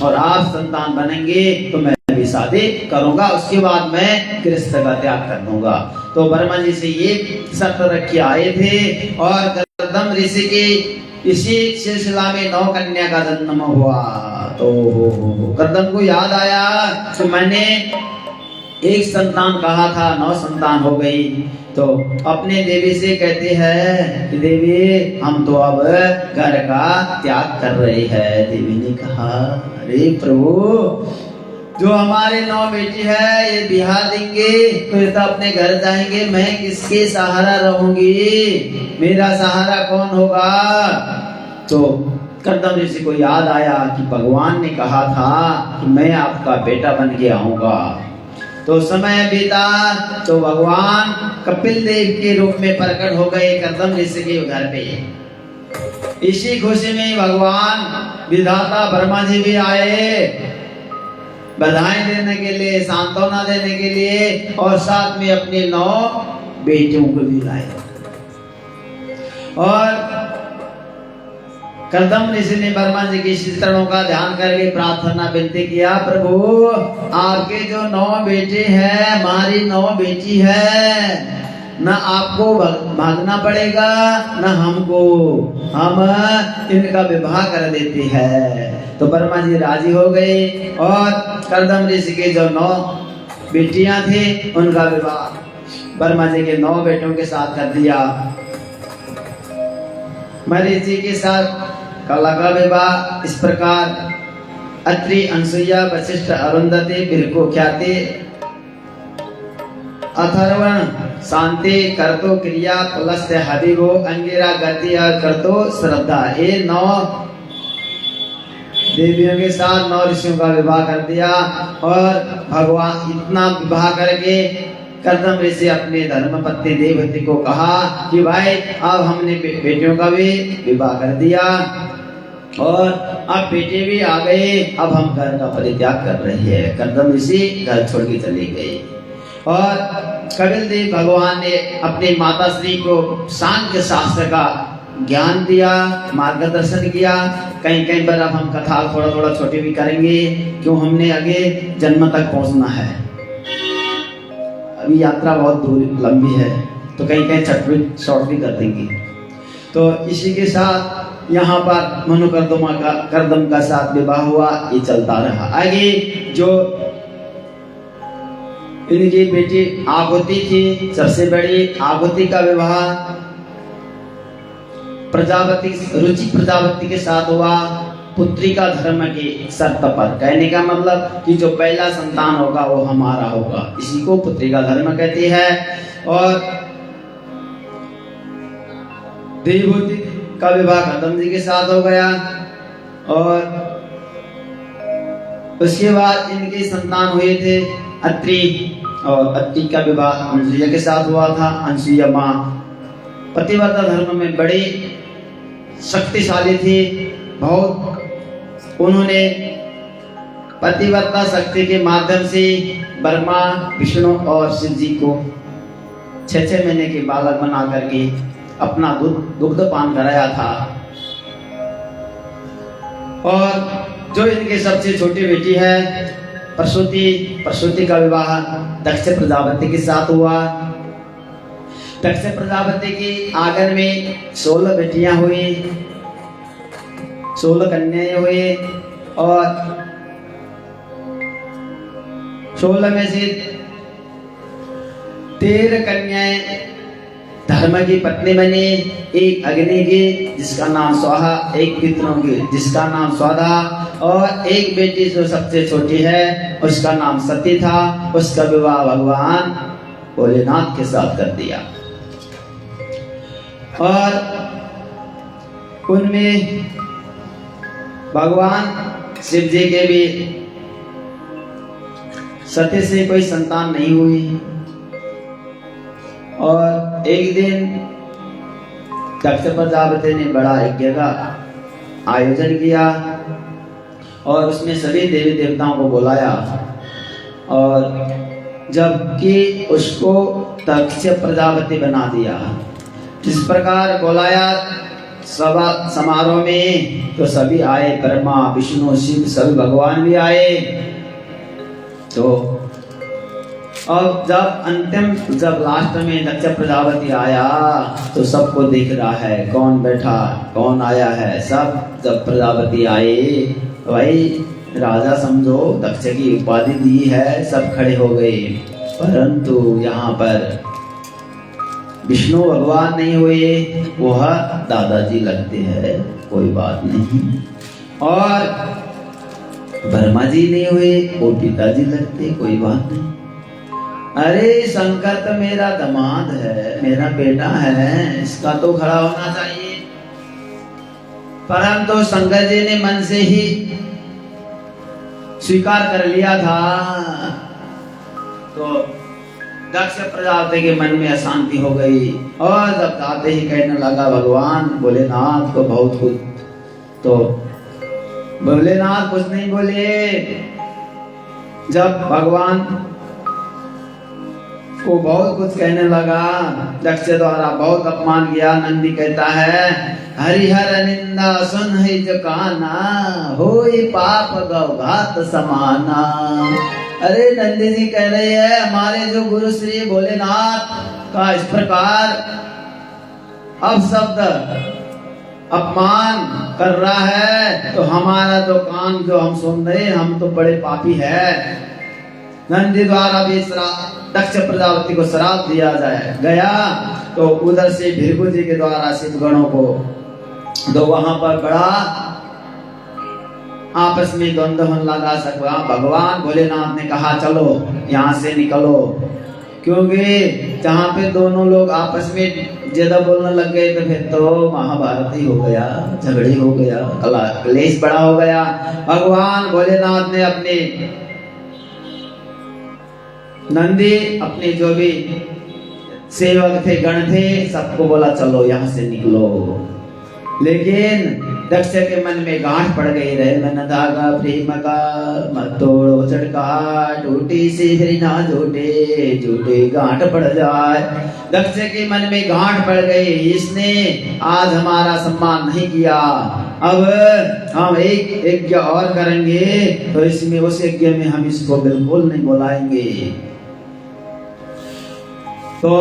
और आप संतान बनेंगे तो मैं भी शादी करूंगा, उसके बाद मैं गृहस्थ का त्याग कर दूंगा। तो ब्रह्मा जी से ये शर्त रख के आए थे। और कर्दम ऋषि के इसी सिलसिला में 9 कन्या का जन्म हुआ। तो कर्दम को याद आया कि मैंने एक संतान कहा था, 9 संतान हो गई। तो अपने देवी से कहते हैं कि देवी हम तो अब घर का त्याग कर रहे हैं। देवी ने कहा अरे प्रभु, जो हमारे 9 बेटी है ये बिहार देंगे तो ये तो अपने घर जाएंगे, मैं किसके सहारा रहूंगी, मेरा सहारा कौन होगा। तो कर्दम ऋषि को याद आया कि भगवान ने कहा था कि मैं आपका बेटा बन के आऊंगा। तो समय बीता तो भगवान कपिल देव के रूप में प्रकट हो गए कर्दम ऋषि के घर पे। इसी खुशी में भगवान विधाता ब्रह्मा जी भी आए, बधाई देने के लिए, सांत्वना देने के लिए, और साथ में अपने 9 बेटियों को भी लाए। और कर्दम ऋषि ने ब्रह्मा जी की चरणों का ध्यान करके प्रार्थना विनती किया, प्रभु आपके जो 9 बेटे हैं, हमारी 9 बेटी है, न आपको भागना पड़ेगा न हमको, हम इनका विवाह कर देते हैं। तो ब्रह्मा जी राजी हो गए और कर्दम ऋषि के जो 9 बेटियां थी उनका विवाह ब्रह्मा जी के 9 बेटों के साथ कर दिया। मरीचि के साथ कला का विवाह इस प्रकार अत्रि, अनसुईया, वशिष्ठ, अरुंधति, बिरको, ख्याति, अथर्वण, शांति, करतो, क्रिया, पुलस्त्य, हविगो, अंगिरा, गति और करतो, श्रद्धा, ये 9 देवियों के साथ 9 ऋषियों का विवाह कर दिया। और भगवान इतना विवाह करके कर्दम ऋषि अपने धर्मपत्नी देवहूति को कहा कि भाई अब हमने बेटियों का भी विवाह कर दिया और अब बेटे भी आ गए, अब हम घर का परित्याग कर रहे हैं। कर्दम ऋषि घर छोड़ के चली गई। और कपिल देव भगवान ने अपनी माता श्री को सांख्य शास्त्र का ज्ञान दिया, मार्गदर्शन किया। कहीं कहीं पर अब हम कथा थोड़ा थोड़ा छोटी भी करेंगे, क्यों हमने आगे जन्म तक पहुंचना है। अभी यात्रा बहुत दूर लंबी है तो कहीं कहीं छटपट शॉर्ट भी कर देंगे। तो इसी के साथ यहाँ पर मनु कर्दम का साथ विवाह हुआ, ये चलता रहा। आगे जो इनकी बेटी आहुति थी, सबसे बड़ी आहुति का विवाह प्रजापति रुचि प्रजापति के साथ हुआ, पुत्री का धर्म की शर्त पर। कहने का मतलब कि जो पहला संतान होगा वो हमारा होगा, इसी को पुत्री का धर्म कहती है। और देवहूति का विवाह कर्दम जी के साथ हो गया। और उसके बाद इनके संतान हुए थे अत्रि, और अत्रि का विवाह अनसुईया के साथ हुआ था। अनसुईया माँ पतिव्रता धर्म में बड़ी शक्तिशाली थी बहुत। उन्होंने पतिव्रता शक्ति के माध्यम से ब्रह्मा, विष्णु और शिव जी को 6 महीने के बालक बना करके अपना दुग्ध पान कराया था। और जो इनके सबसे छोटी बेटी है प्रसूति का विवाह दक्ष प्रजापति के साथ हुआ। दक्ष प्रजापति की आंगन में 16 बेटियां हुई, 16 कन्याएं हुई। और 16 में से 13 कन्याएं धर्म की पत्नी बनी, एक अग्नि की जिसका नाम स्वाहा, एक पितरों की जिसका नाम स्वाधा, और एक बेटी जो सबसे छोटी है उसका नाम सती था। उसका विवाह भगवान भोलेनाथ के साथ कर दिया। और उनमें भगवान शिव जी के भी सती से कोई संतान नहीं हुई और एक दिन दक्ष प्रजापति ने बड़ा यज्ञ का आयोजन किया और उसमें सभी देवी देवताओं को बुलाया और जबकि उसको दक्ष प्रजापति बना दिया। इस प्रकार बुलाया सभा समारोह में तो सभी आए, ब्रह्मा विष्णु शिव सभी भगवान भी आए। तो और जब लास्ट में दक्ष प्रजापति आया तो सबको दिख रहा है कौन बैठा कौन आया है। सब जब प्रजापति आए तो भाई राजा समझो, दक्ष की उपाधि दी है, सब खड़े हो गए। परंतु यहाँ पर विष्णु भगवान नहीं हुए, वह दादाजी लगते हैं, कोई बात नहीं। और ब्रह्मा जी नहीं हुए, वो पिताजी लगते, कोई बात नहीं। अरे शंकर तो मेरा दामाद है, मेरा बेटा है, इसका तो खड़ा होना चाहिए। परंतु शंकर जी ने मन से ही स्वीकार कर लिया था। तो दक्ष प्रजापति के मन में अशांति हो गई और जब आते ही कहने लगा भगवान भोलेनाथ को बहुत कुछ। तो भोलेनाथ कुछ नहीं बोले। जब भगवान को बहुत कुछ कहने लगा, दक्ष द्वारा बहुत अपमान किया। नंदी कहता है हरिहर निंदा सुन ही जकाना, होई पाप गौघात समाना। अरे नंदी जी कह रहे हैं हमारे जो गुरु श्री भोलेनाथ का इस प्रकार अपशब्द अपमान कर रहा है तो हमारा तो कान जो हम सुन रहे हैं, हम तो बड़े पापी है। नंदी द्वारा भी दक्ष प्रजापति को श्राप दिया गया। तो उधर से भृगु जी के द्वारा शिव गणों को तो वहां पर बड़ा आपस में द्वंद्व होने लगा। सकवा भगवान भोलेनाथ ने कहा चलो यहाँ से निकलो, क्योंकि जहाँ पे दोनों लोग आपस में ज्यादा बोलने लग गए तो फिर तो महाभारत ही हो गया, झगड़े हो गया, क्लेश बड़ा हो गया। भगवान भोलेनाथ ने अपने नंदी अपने जो भी सेवक थे गण थे सबको बोला चलो यहाँ से निकलो। लेकिन दक्ष के मन में गांठ पड़ गई रहे, मन धागा प्रेम का मत तोड़ो चटका, टूटी सी फिर ना झूठे झूठे गांठ पड़ जाए। दक्ष के मन में गांठ पड़ गई, इसने आज हमारा सम्मान नहीं किया, अब हम एक यज्ञ और करेंगे तो इसमें उस यज्ञ में हम इसको बिल्कुल नहीं बुलाएंगे। तो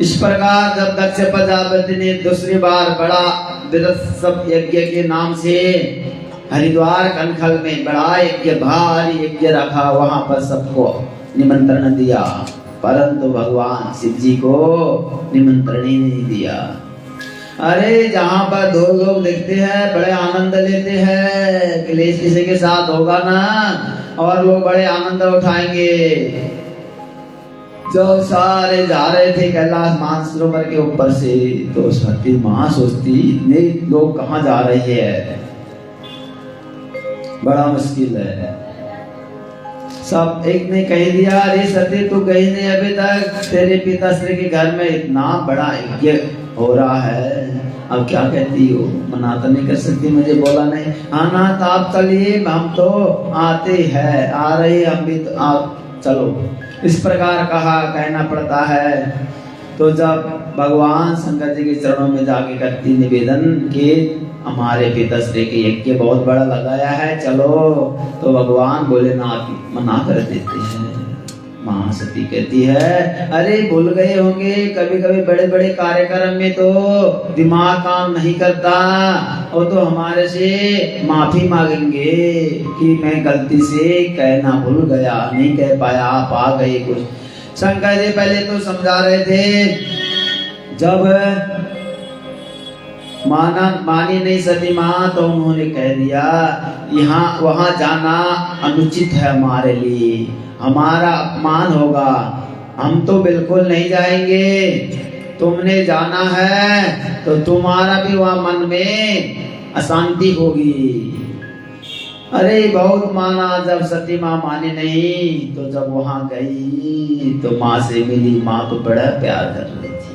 इस प्रकार जब दक्ष प्रजापति ने दूसरी बार बड़ा विरसव यज्ञ के नाम से हरिद्वार कनखल में बड़ा यज्ञ भारी यज्ञ रखा, वहां पर सबको निमंत्रण दिया, परंतु भगवान शिव जी को निमंत्रण ही नहीं दिया। अरे जहाँ पर दो लोग देखते हैं बड़े आनंद लेते हैं, क्लेश किसी के साथ होगा ना और लोग बड़े आनंद उठाएंगे। जो सारे जा रहे थे कैलाश मानसरोवर के ऊपर से तो सती मां सोचती इतने लोग कहाँ जा रहे हैं, बड़ा मुश्किल है। सब एक ने कह दिया अरे सती तू गई नहीं अभी तक, तेरे पिताश्री के घर में इतना बड़ा यज्ञ हो रहा है, अब क्या कहती हो? मना तो नहीं कर सकती, मुझे बोला नहीं। हाँ ना तो आप चलिए, हम तो आते हैं, आ रहे हम भी तो आप चलो। इस प्रकार कहना पड़ता है। तो जब भगवान शंकर जी के चरणों में जाके करती निवेदन कि हमारे पिताश्री के यज्ञ बहुत बड़ा लगाया है चलो, तो भगवान भोलेनाथ मना कर देते हैं। मां सती कहती है अरे भूल गए होंगे, कभी कभी बड़े बड़े कार्यक्रम में तो दिमाग काम नहीं करता, और तो हमारे से माफी मांगेंगे कि मैं गलती से कहना भूल गया, नहीं कह पाया, आप आ गए कुछ। शंकर जी पहले तो समझा रहे थे, जब मानी नहीं सती मां तो उन्होंने कह दिया यहाँ वहां जाना अनुचित है हमारे लिए, हमारा अपमान होगा, हम तो बिल्कुल नहीं जाएंगे। तुमने जाना है तो तुम्हारा भी वहां मन में अशांति होगी। अरे बहुत माना, जब सती माँ माने नहीं तो जब वहां गई तो माँ से मिली, माँ तो बड़ा प्यार कर रही थी।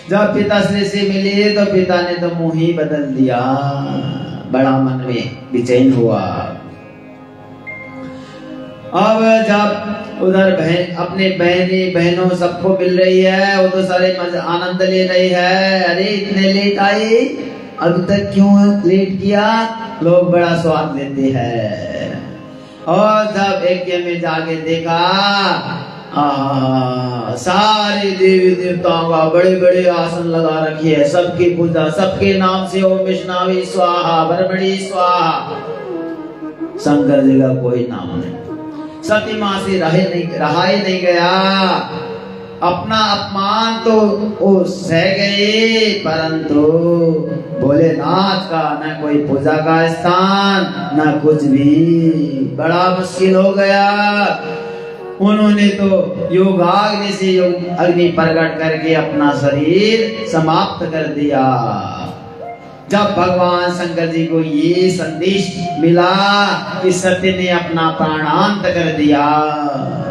जब पिताश्री से मिली तो पिता ने तो मुंह ही बदल दिया, बड़ा मन में बेचैन हुआ। अब जब उधर अपने बहनों सबको मिल रही है, वो तो सारे मजा आनंद ले रही है। अरे इतने लेट आए, अभी तक क्यों लेट किया, लोग बड़ा स्वाद लेते हैं। और जब यज्ञ में जाके देखा, सारे देवी देवताओं का बड़े बड़े आसन लगा रखी है, सबकी पूजा, सबके नाम से ओम विष्णवे स्वाहा, ब्रह्मणी स्वाहा। शंकर जी का कोई नाम नहीं। सती माँ से रहा ही नहीं गया। अपना अपमान तो वो सह गए, परंतु भोलेनाथ का न कोई पूजा का स्थान, न कुछ भी, बड़ा मुश्किल हो गया। उन्होंने तो योगाग्नि से अग्नि प्रकट करके अपना शरीर समाप्त कर दिया। जब भगवान शंकर जी को ये संदेश मिला कि सती ने अपना प्राणांत कर दिया,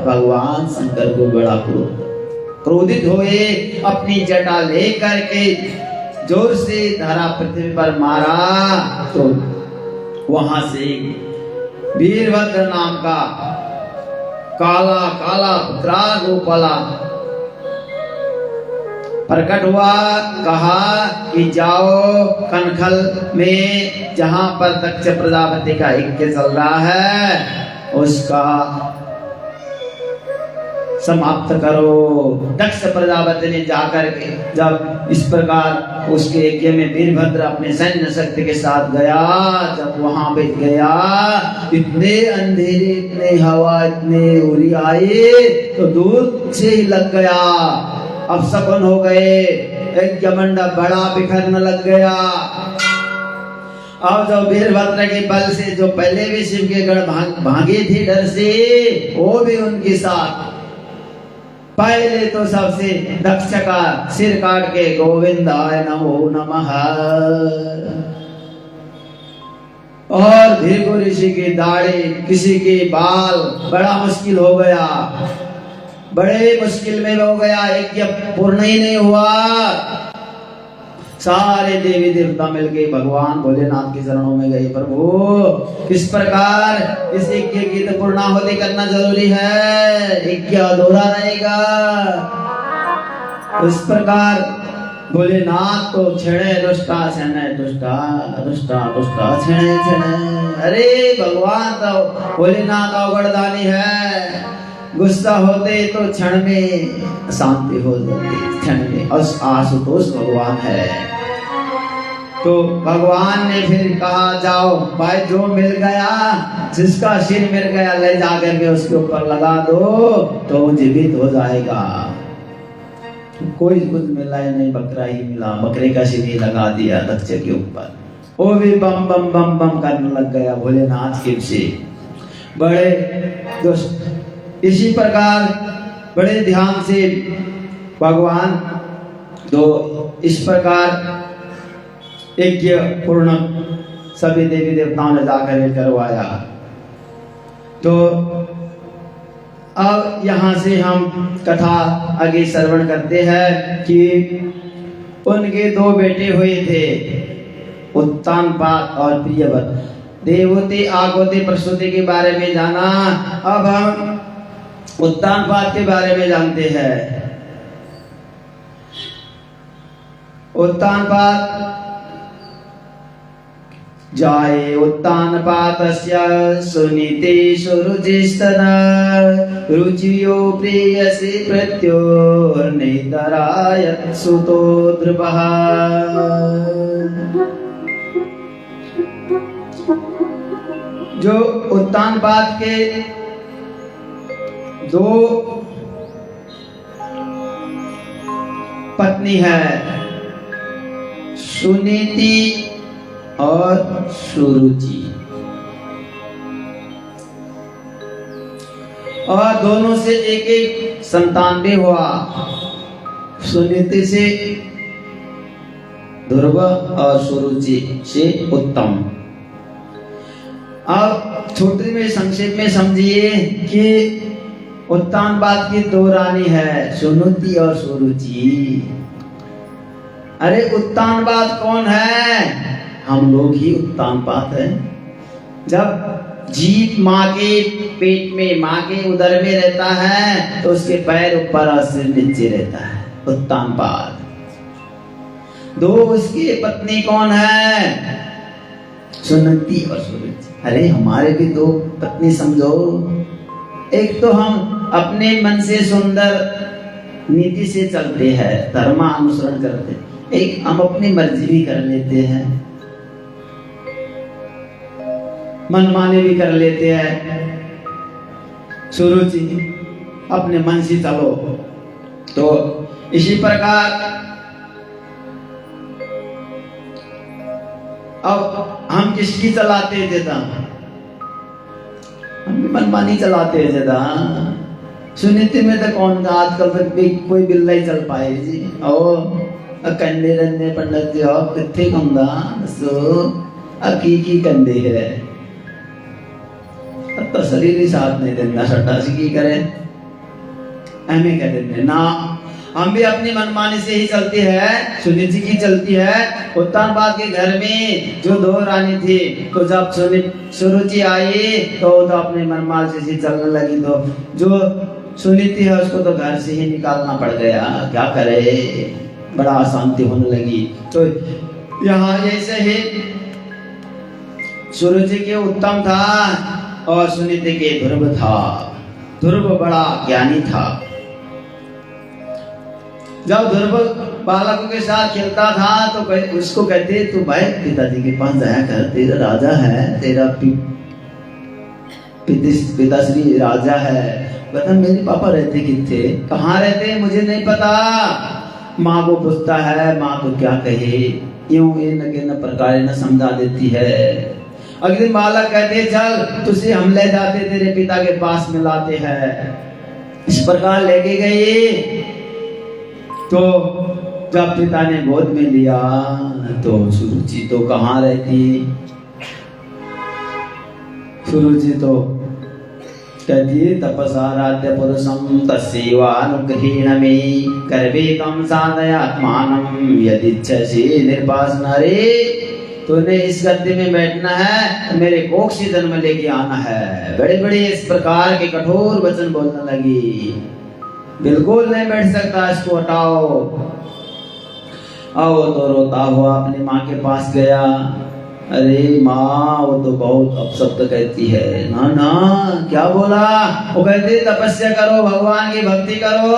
भगवान शंकर को बड़ा क्रोधित हुए। अपनी जटा लेकर के जोर से धरा पृथ्वी पर मारा तो वहां से वीरभद्र नाम का काला काला पुत्रार रूप वाला प्रकट हुआ। कहा कि जाओ कनखल में जहां पर दक्ष प्रजापति का यज्ञ चल रहा है उसका समाप्त करो। दक्ष प्रजापति ने जाकर के जब इस प्रकार उसके यज्ञ में वीरभद्र अपने सैन्य शक्ति के साथ गया, जब वहां पे गया, इतने अंधेरे, इतने हवा, इतने उरी आई तो दूर से ही लग गया। अब सपन हो गए, एक मंडप बड़ा बिखरने लग गया। अब जो वीरभद्र के बल से जो पहले भी शिव के गढ़ भागे थे डर से, वो भी उनके साथ। पहले तो सबसे दक्ष का सिर काट के गोविंदाय नमो नमः, और भृगु ऋषि की दाढ़ी, किसी के बाल, बड़ा मुश्किल हो गया, बड़े मुश्किल में हो गया। यज्ञ पूर्ण ही नहीं हुआ। सारे देवी देवता मिलके भगवान भोलेनाथ के चरणों में गए, प्रभु किस प्रकार इस यज्ञ की तो पूर्णाहुति करना जरूरी है, यज्ञ अधूरा रहेगा। इस प्रकार भोलेनाथ को छेड़े दुष्टा छेड़े दुष्टा दुष्टा दुष्टा छेड़े छेड़े। अरे भगवान तो भोलेनाथ अवगढ़दानी है, गुस्सा होते तो क्षण में शांति हो जाती, क्षण में। आशुतोष भगवान है। तो भगवान ने फिर कहा जाओ भाई, जो मिल गया, जिसका सिर मिल गया, ले जाकर के उसके ऊपर लगा दो तो वो जीवित हो जाएगा। कोई कुछ मिला ही नहीं, बकरा ही मिला, बकरे का सिर ही लगा दिया दक्ष के ऊपर। वो भी बम बम बम बम करने लग गया भोलेनाथ के से। बड़े दुष्ट इसी प्रकार बड़े ध्यान से भगवान तो इस प्रकार यज्ञ पूर्ण सभी देवी देवताओं ने जाकर करवाया। तो अब यहाँ से हम कथा आगे श्रवण करते हैं कि उनके दो बेटे हुए थे, उत्तानपाद और प्रियव्रत। देवहूति आगोति प्रसूति के बारे में जाना। अब हम उत्तानपाद के बारे में जानते हैं। उत्तानपाद जाये उत्तानपातस्य सुनीते सुरुचिस्तदा रुचियो प्रेयसी प्रत्योर्नेतरायत् सुतो ध्रुवः। जो उत्तानपाद के दो पत्नी है, सुनीति और सुरुचि, और दोनों से एक एक संतान भी हुआ। सुनीति से ध्रुव और सुरुचि से उत्तम। अब छोटे में संक्षेप में समझिए कि उत्तानपाद की दो रानी है, सुनुति और सुरुचि। अरे उत्तानपाद कौन है? हम लोग ही उत्तानपाद है। जब जीव माँ के पेट में, माँ के उदर में रहता है तो उसके पैर ऊपर और सिर नीचे रहता है, उत्तानपाद। दो उसकी पत्नी कौन है? सुनुति और सुरुचि। अरे हमारे भी दो पत्नी समझो। एक तो हम अपने मन से सुंदर नीति से चलते हैं, धर्मानुसरण करते हैं। एक हम अपनी मर्जी भी कर लेते हैं, मनमानी भी कर लेते हैं। सुरुचि अपने मन से चलो। तो इसी प्रकार अब हम किसकी चलाते हैं ज्यादा? हम मनमानी चलाते हैं ज्यादा। सुनीति में तो कौन था आजकल तक कोई बिल्ला ही चल पाए जी। और कंधे रंधे पंडित जी और कितने कंधा सो की कंधे है। अब तो शरीर ही साथ नहीं देना, सट्टा से की करे हमें कह देते ना। हम भी अपनी मनमानी से ही चलती है। सुनीति की चलती है। उत्तानपाद के घर में जो दो रानी थी, तो जब सुरुचि आई तो अपने मनमानी से चलने लगी। तो जो सुनीति है उसको तो घर से ही निकालना पड़ गया, क्या करे, बड़ा अशांति होने लगी। तो यहाँ ऐसे ही सुरुचि के उत्तम था और सुनीति के ध्रुव था। ध्रुव बड़ा ज्ञानी था। जब ध्रुव बालकों के साथ खेलता था तो उसको कहते तू भाई पिताजी के पास जाया कर, तेरा राजा है, तेरा पिताश्री राजा है। बता मेरे पापा रहते किथे, कहाँ रहते मुझे नहीं पता। माँ को पूछता है, माँ तो क्या कहे, यूं ये न प्रकार न समझा देती है। अगले बालक कहते चल तुझे हम ले जाते तेरे पिता के पास मिलाते हैं। इस प्रकार लेके गए। तो जब पिता ने गोद में लिया तो सुरुचि तो कहाँ रहती? सुरुचि तो कहती तपसाराध्य पुरुषम तस्यैवानुग्रहेण मे गर्भे तम साधयात्मानं यदिच्छसि निर्वासन। रे तूने इस गद्दे में बैठना है, मेरे कोख से जन्म लेके आना है। बड़े बड़े इस प्रकार के कठोर वचन बोलने लगी। बिल्कुल नहीं बैठ सकता, इसको हटाओ। आओ तो रोता हुआ अपनी माँ के पास गया। अरे माँ वो तो बहुत अपशब्द कहती है। ना ना क्या बोला? वो कहती तपस्या करो, भगवान की भक्ति करो,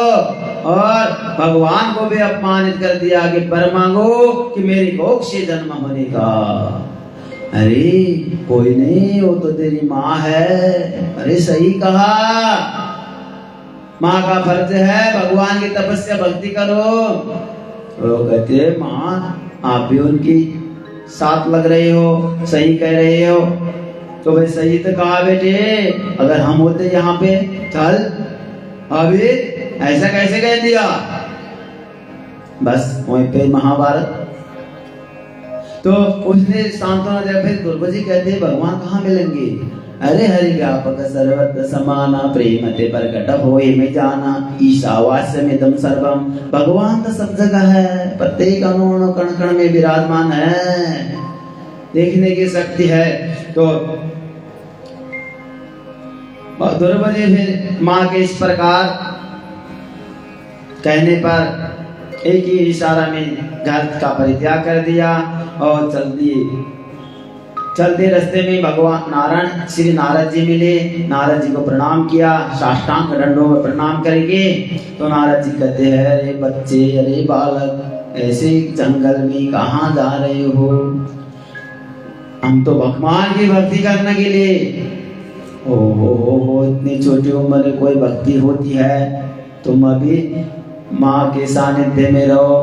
और भगवान को भी अपमानित कर दिया कि वर मांगो कि मेरी कोख से जन्म होने का। अरे कोई नहीं, वो तो तेरी माँ है। अरे सही कहा, माँ का फर्ज है भगवान की तपस्या भक्ति करो। वो कहते माँ आप भी उनकी साथ लग रहे हो, सही कह रहे हो। तो भाई सही तो कहा बेटे, अगर हम होते यहाँ पे चल अभी ऐसा कैसे कह दिया। बस वहीं पे महाभारत। तो उसने सांत्वना दिया। फिर दुर्गति कहते भगवान कहाँ मिलेंगे? अरे हरि व्यापक सर्वत्र समाना प्रेमते प्रकट होए में जाना ईशावास्यमिदं सर्वम। भगवान तो सब जगह है, प्रत्येक अणु कण कण में विराजमान है, देखने की शक्ति है। तो द्रौपदी फिर माँ के इस प्रकार कहने पर एक ही इशारा में घर का परित्याग कर दिया और चल दिए। चलते रास्ते में भगवान नारायण श्री नारद जी मिले। नारद जी को प्रणाम किया, साष्टांग दंडों में प्रणाम करके। तो नारद जी कहते हैं अरे बच्चे, अरे बालक, ऐसे जंगल में कहाँ जा रहे हो? हम तो भगवान की भक्ति करने के लिए। हो इतनी छोटी उम्र में कोई भक्ति होती है? तुम अभी माँ के सानिध्य में रहो।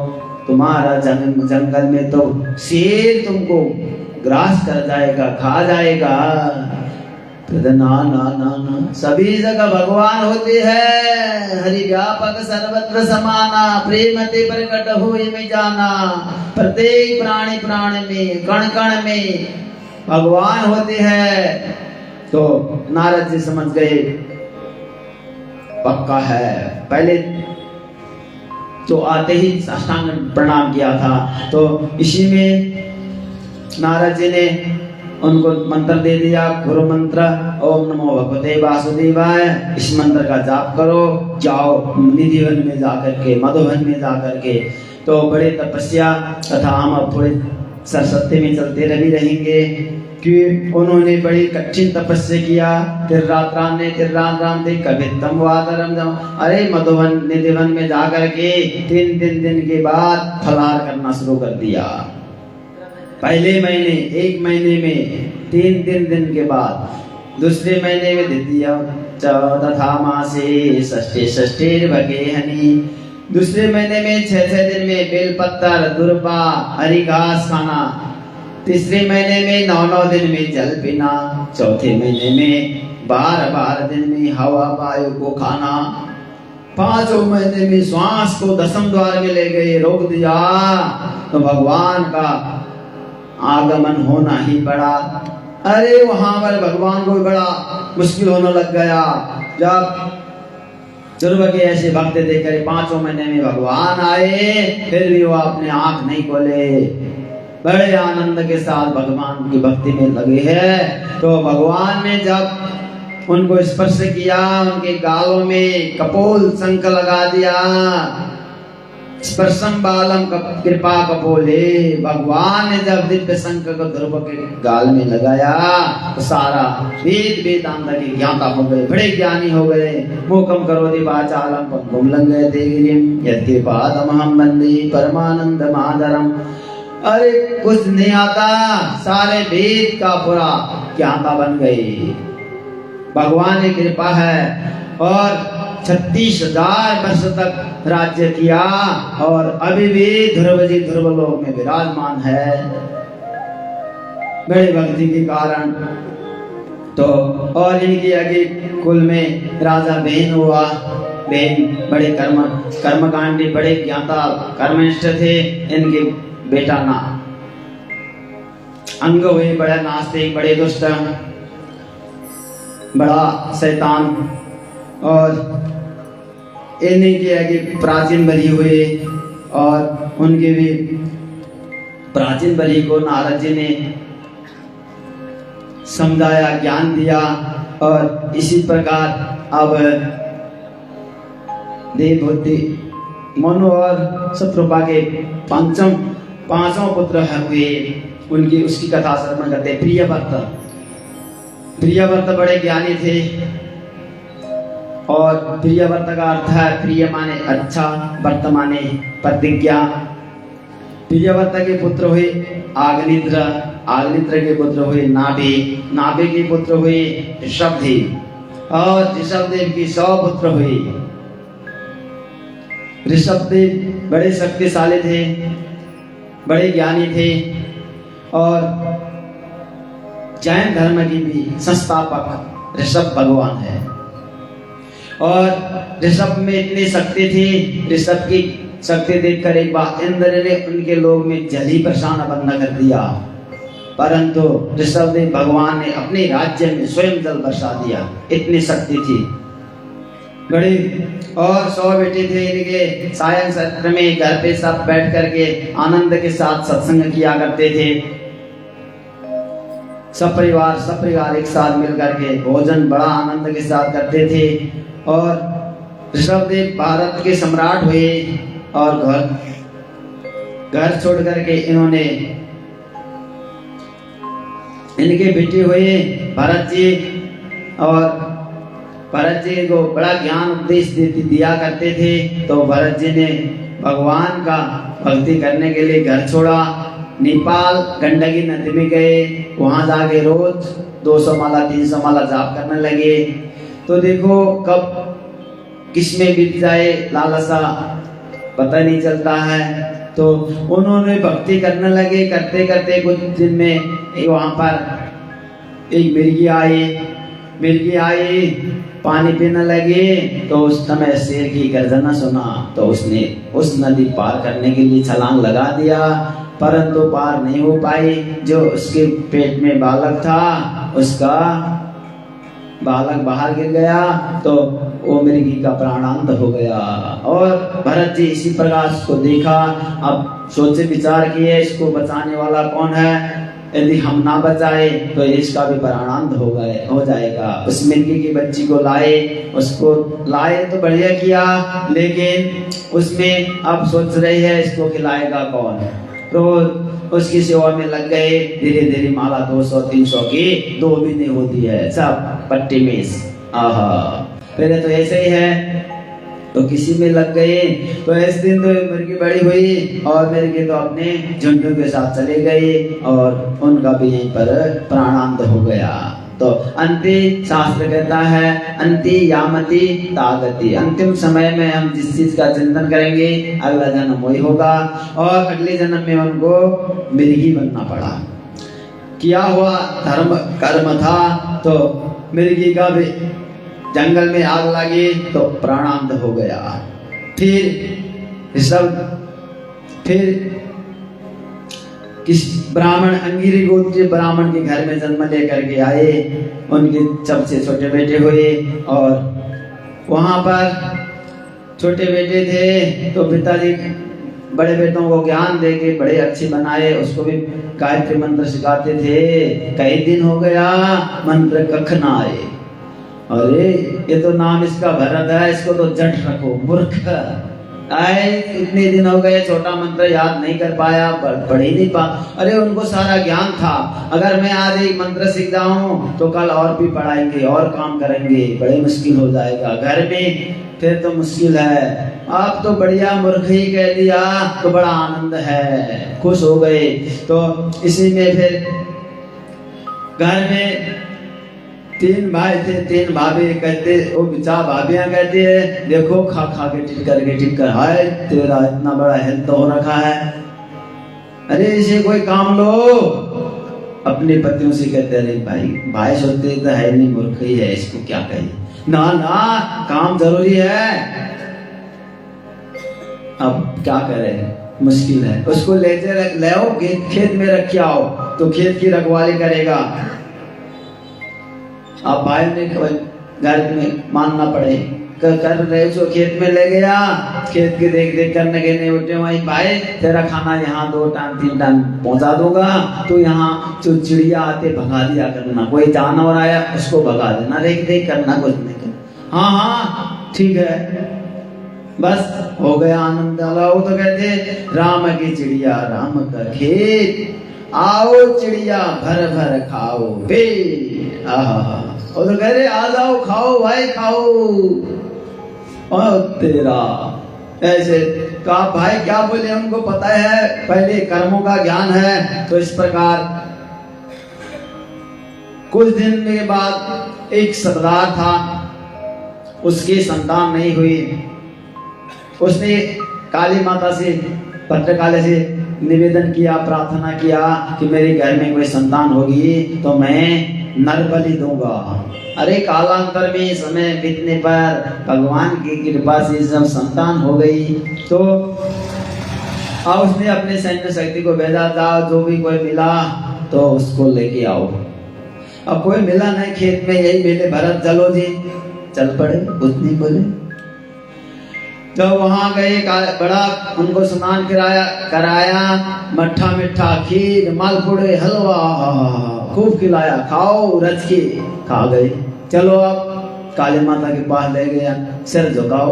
तुम्हारा जंगल में तो शेर तुमको ग्रास कर जाएगा, खा जाएगा। तो ना ना ना ना, सभी जगह भगवान होते हैं। हरि व्यापक सर्वत्र समाना, प्रेम ते प्रकट होए में जाना। प्रत्येक प्राणी प्राणी में, कण कण में भगवान होते हैं। तो नारद जी समझ गए पक्का है। पहले तो आते ही साष्टांग प्रणाम किया था। तो इसी में नारद जी ने उनको मंत्र दे दिया, गुरु मंत्र, ओम नमो भगवते वासुदेवाय। इस मंत्र का जाप करो, जाओ निधिवन में जाकर के, मधुबन में जाकर के। तो बड़े तपस्या तथा हम अब थोड़े सरस्वती में चलते रही रहेंगे कि उन्होंने बड़ी कठिन तपस्या किया। तिर्रान थे कवित्तम वादरम। अरे मधुबन निधिवन में जाकर के 3 दिन के बाद फलाहार करना शुरू कर दिया। पहले महीने 1 महीने में 3 दिन के बाद, दूसरे महीने में द्वितीय चौदथा मासे षष्ठे भगे हनी। दूसरे महीने में 6 दिन में बेलपत्तर, दुर्बा, हरी घास खाना। तीसरे महीने में 9 दिन में जल पीना। चौथे महीने में 12 दिन में हवा वायु को खाना। 5वें महीने में श्वास को 10वें द्वार में ले गए, रोक दिया। तो भगवान का आगमन होना ही पड़ा। अरे वहां पर भगवान को बड़ा मुश्किल होने लग गया। जब ध्रुव के ऐसे भक्त देखकर 5वें महीने में भगवान आए, फिर भी वो अपने आंख नहीं खोले, बड़े आनंद के साथ भगवान की भक्ति में लगे हैं। तो भगवान ने जब उनको स्पर्श किया, उनके गालों में कपोल शंख लगा दिया। स्पर्शम बालम कृपा कपोले। भगवान ने जब दिव्य शंख को ध्रुव के गाल में लगाया तो सारा वेदांत के ज्ञाता हो गए, बड़े ज्ञानी हो गए। मोकम करोति वाचालम पंगुम लंघयते गिरिम यत्ते पादमहं वन्दे परमानंद माधरम। अरे कुछ नहीं आता, सारे वेद का पूरा ज्ञाता बन गए। भगवान की कृपा है। और 36,000 वर्ष तक राज्य किया और अभी भी ध्रुव जी ध्रुवलोक में विराजमान है, बड़े भक्ति के कारण। तो और इनके आगे कुल में राजा बहन हुआ। बहन बड़े कर्मकांडी, बड़े ज्ञाता, कर्मनिष्ठ थे। इनके बेटा ना अंग हुए, बड़ा नास्तिक, बड़े दुष्ट, बड़ा शैतान। और इन्हीं के आगे प्राचीन बलि हुए और उनके भी प्राचीन बलि को नारद जी ने समझाया, ज्ञान दिया। और इसी प्रकार अब देवभूति मनु और शत्रुपा के पांचों पुत्र हुए। उनकी उसकी कथा श्रवण करते। प्रियव्रत बड़े ज्ञानी थे। और प्रियव्रत का अर्थ है प्रिय माने अच्छा, व्रत माने प्रतिज्ञा। प्रियव्रत के पुत्र हुए आग्निद्र, आग्निद्र के पुत्र हुए नाभि, नाभि के पुत्र हुए ऋषभदेव और ऋषभदेव के 100 पुत्र हुए। ऋषभदेव बड़े शक्तिशाली थे, बड़े ज्ञानी थे और जैन धर्म की भी संस्थापक ऋषभ भगवान है। और ऋषभ में इतनी शक्ति थी, ऋषभ की शक्ति देखकर एक बार इंद्र ने उनके लोग में जल ही बरसाना बंद कर दिया, परंतु ऋषभदेव भगवान ने अपने राज्य में स्वयं जल बरसा दिया, इतनी शक्ति थी बड़ी। और 100 बेटे थे इनके। सायं सत्र में घर पे सब बैठ करके आनंद के साथ सत्संग किया करते थे। सपरिवार एक साथ मिलकर के भोजन बड़ा आनंद के साथ करते थे। और ऋषभदेव भारत के सम्राट हुए और घर छोड़ करके इन्होंने इनके बेटे हुए भरत जी। और भरत जी को बड़ा ज्ञान उपदेश दिया करते थे। तो भरत जी ने भगवान का भक्ति करने के लिए घर छोड़ा, नेपाल गंडकी नदी में गए, वहां जाके रोज 200 माला 300 माला जाप करने लगे। तो देखो कब किसमें बीत जाए लालसा पता नहीं चलता है। तो उन्होंने भक्ति करने लगे, करते करते कुछ दिन में वहां पर एक मिर्गी आई मिर्गी आई, पानी पीने लगी, तो उस समय शेर की गर्जना सुना, तो उसने उस नदी पार करने के लिए छलांग लगा दिया, परंतु पार नहीं हो पाई। जो उसके पेट में बालक था, उसका बालक बाहर गिर गया, तो वो मिर्गी का प्राणांत हो गया। और भरत जी इसी प्रकार उसको देखा, अब सोचे विचार किए इसको बचाने वाला कौन है, यदि हम ना बचाए तो इसका भी प्राणांत हो जाएगा। उस मिर्गी की बच्ची को उसको लाए तो बढ़िया किया, लेकिन उसमें अब सोच रही है इसको खिलाएगा कौन। तो उसकी सेवा में लग गए, धीरे धीरे माला 200-300 की 2 भी नहीं होती है, सब पट्टी में। आहा, पहले तो ऐसे ही है, तो किसी में लग गए। तो इस दिन तो मिर्गी बड़ी हुई और मिर्गी तो अपने झुंडों के साथ चले गए और उनका भी यहीं पर प्राणांत हो गया। तो अंति शास्त्र कहता है अंति यामति तागति, अंतिम समय में हम जिस चीज का चिंतन करेंगे अगला जन्म वही होगा। और अगले जन्म में उनको मिर्गी बनना पड़ा, किया हुआ धर्म कर्म था। तो मिर्गी का भी जंगल में आग लगी तो प्राणांत हो गया। फिर किस ब्राह्मण, अंगिरी गोत्र ब्राह्मण के घर में जन्म लेकर के आए, उनके सबसे छोटे बेटे हुए। और वहां पर छोटे बेटे थे तो पिताजी बड़े बेटों को ज्ञान देके बड़े अच्छे बनाए, उसको भी गायत्री मंत्र सिखाते थे। कई दिन हो गया मंत्र कख ना आए। अरे ये तो नाम इसका भरत है, इसको तो जट रखो, मूर्ख आए, इतने दिन हो गए छोटा मंत्र याद नहीं कर पाया, पढ़ ही नहीं पा। अरे उनको सारा ज्ञान था, अगर मैं आज एक मंत्र सीख जाऊं तो कल और भी पढ़ाएंगे और काम करेंगे, बड़े मुश्किल हो जाएगा घर में, फिर तो मुश्किल है। आप तो बढ़िया मूर्ख ही कह दिया तो बड़ा आनंद है, खुश हो गए। तो इसी में फिर घर में 3 भाई थे, 3 भाभी कहते, वो बिचार भाभियां कहती है देखो खा खा के टिक कर हाय तेरा इतना बड़ा हेल्थ हो रखा है, अरे इसे कोई काम लो। अपने पतियों से कहते अरे भाई सोचते तो है नहीं, मूर्ख ही है, इसको क्या कहें। ना काम जरूरी है, अब क्या करें, मुश्किल है। उसको ले आओ खेत में रख आओ तो खेत की रखवाली करेगा। अब भाई ने घर में मानना पड़े, कर रहे उसको खेत में ले गया, खेत की देख करने के लिए उठे, वही भाई तेरा खाना यहाँ 2 टाइम 3 टाइम पहुंचा दूंगा, तो यहाँ जो चिड़िया आते भगा दिया करना, कोई जानवर आया उसको भगा देना, देख करना, कुछ नहीं करना। हाँ ठीक है, बस हो गया आनंद। वो तो कहते राम की चिड़िया राम का खेत, आओ चिड़िया भर भर खाओ बे। आहा, वो तो कह रहे आ जाओ खाओ भाई खाओ। और तेरा ऐसे कहा भाई क्या बोले, हमको पता है पहले कर्मों का ज्ञान है। तो इस प्रकार कुछ दिन के बाद एक सरदार था, उसकी संतान नहीं हुई। उसने काली माता से, भद्रकाली से निवेदन किया, प्रार्थना किया कि मेरे घर में कोई संतान होगी तो मैं नर बलि दूंगा। अरे कालांतर में समय बीतने पर भगवान की कृपा से जब संतान हो गई तो अब उसने अपने सैन्य शक्ति को भेजा, जाओ जो भी कोई मिला तो उसको लेके आओ। अब कोई मिला नहीं, खेत में यही मिले, भरत चलो जी, चल पड़े, कुछ नहीं बोले। तो वहां गए, बड़ा उनको स्नान कराया, मट्ठा मिठा खीर मालपुड़े हलवा खूब खिलाया, खाओ रच के खा गए। चलो अब काली माता के पास ले गया, सिर झुकाओ,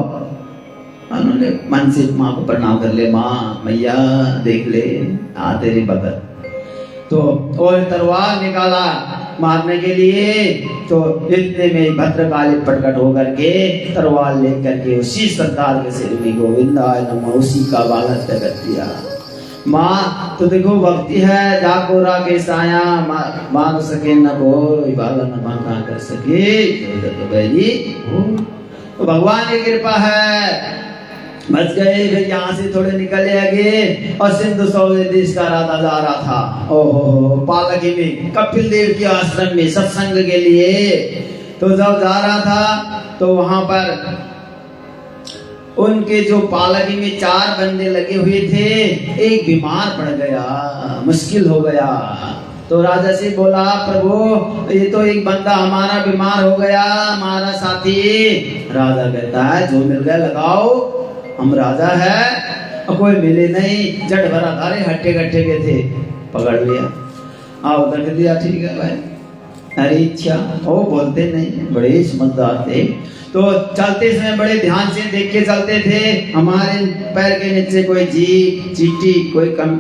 उन्होंने मन से माँ को प्रणाम कर ले, माँ मैया देख ले आ तेरी बदर। तो और तलवार निकाला मारने के लिए, तो इतने में भद्रकाली प्रकट होकर के तलवार लेकर के उसी सरदार के सिर में गोविंदाय नमः उसी का बाला कर दिया। माँ तो देखो भक्ति है, जाको राके साया मांग सके न कोई, बाला न मांगा कर सके तो बैरी। तो भगवान की कृपा है, बच गए। फिर यहाँ से थोड़े निकले आगे और सिंधु सौदे देश का राजा जा रहा था, ओहो पालकी में कपिल देव के आश्रम में सत्संग के लिए। तो तो जब जा रहा था तो वहां पर उनके जो पालकी में 4 बंदे लगे हुए थे, एक बीमार पड़ गया, मुश्किल हो गया। तो राजा से बोला, प्रभु ये तो एक बंदा हमारा बीमार हो गया, हमारा साथी। राजा कहता है जो मिल गया लगाओ, हम राजा है। और कोई मिले नहीं, जट भरा धारे हट्टे कट्टे के थे, पकड़ लिया, आओ रख दिया, ठीक है भाई। अरे अच्छा, वो बोलते नहीं, बड़े समझदार थे। तो चलते समय बड़े ध्यान से देख के चलते थे, हमारे पैर के नीचे कोई जीप चींटी कोई कम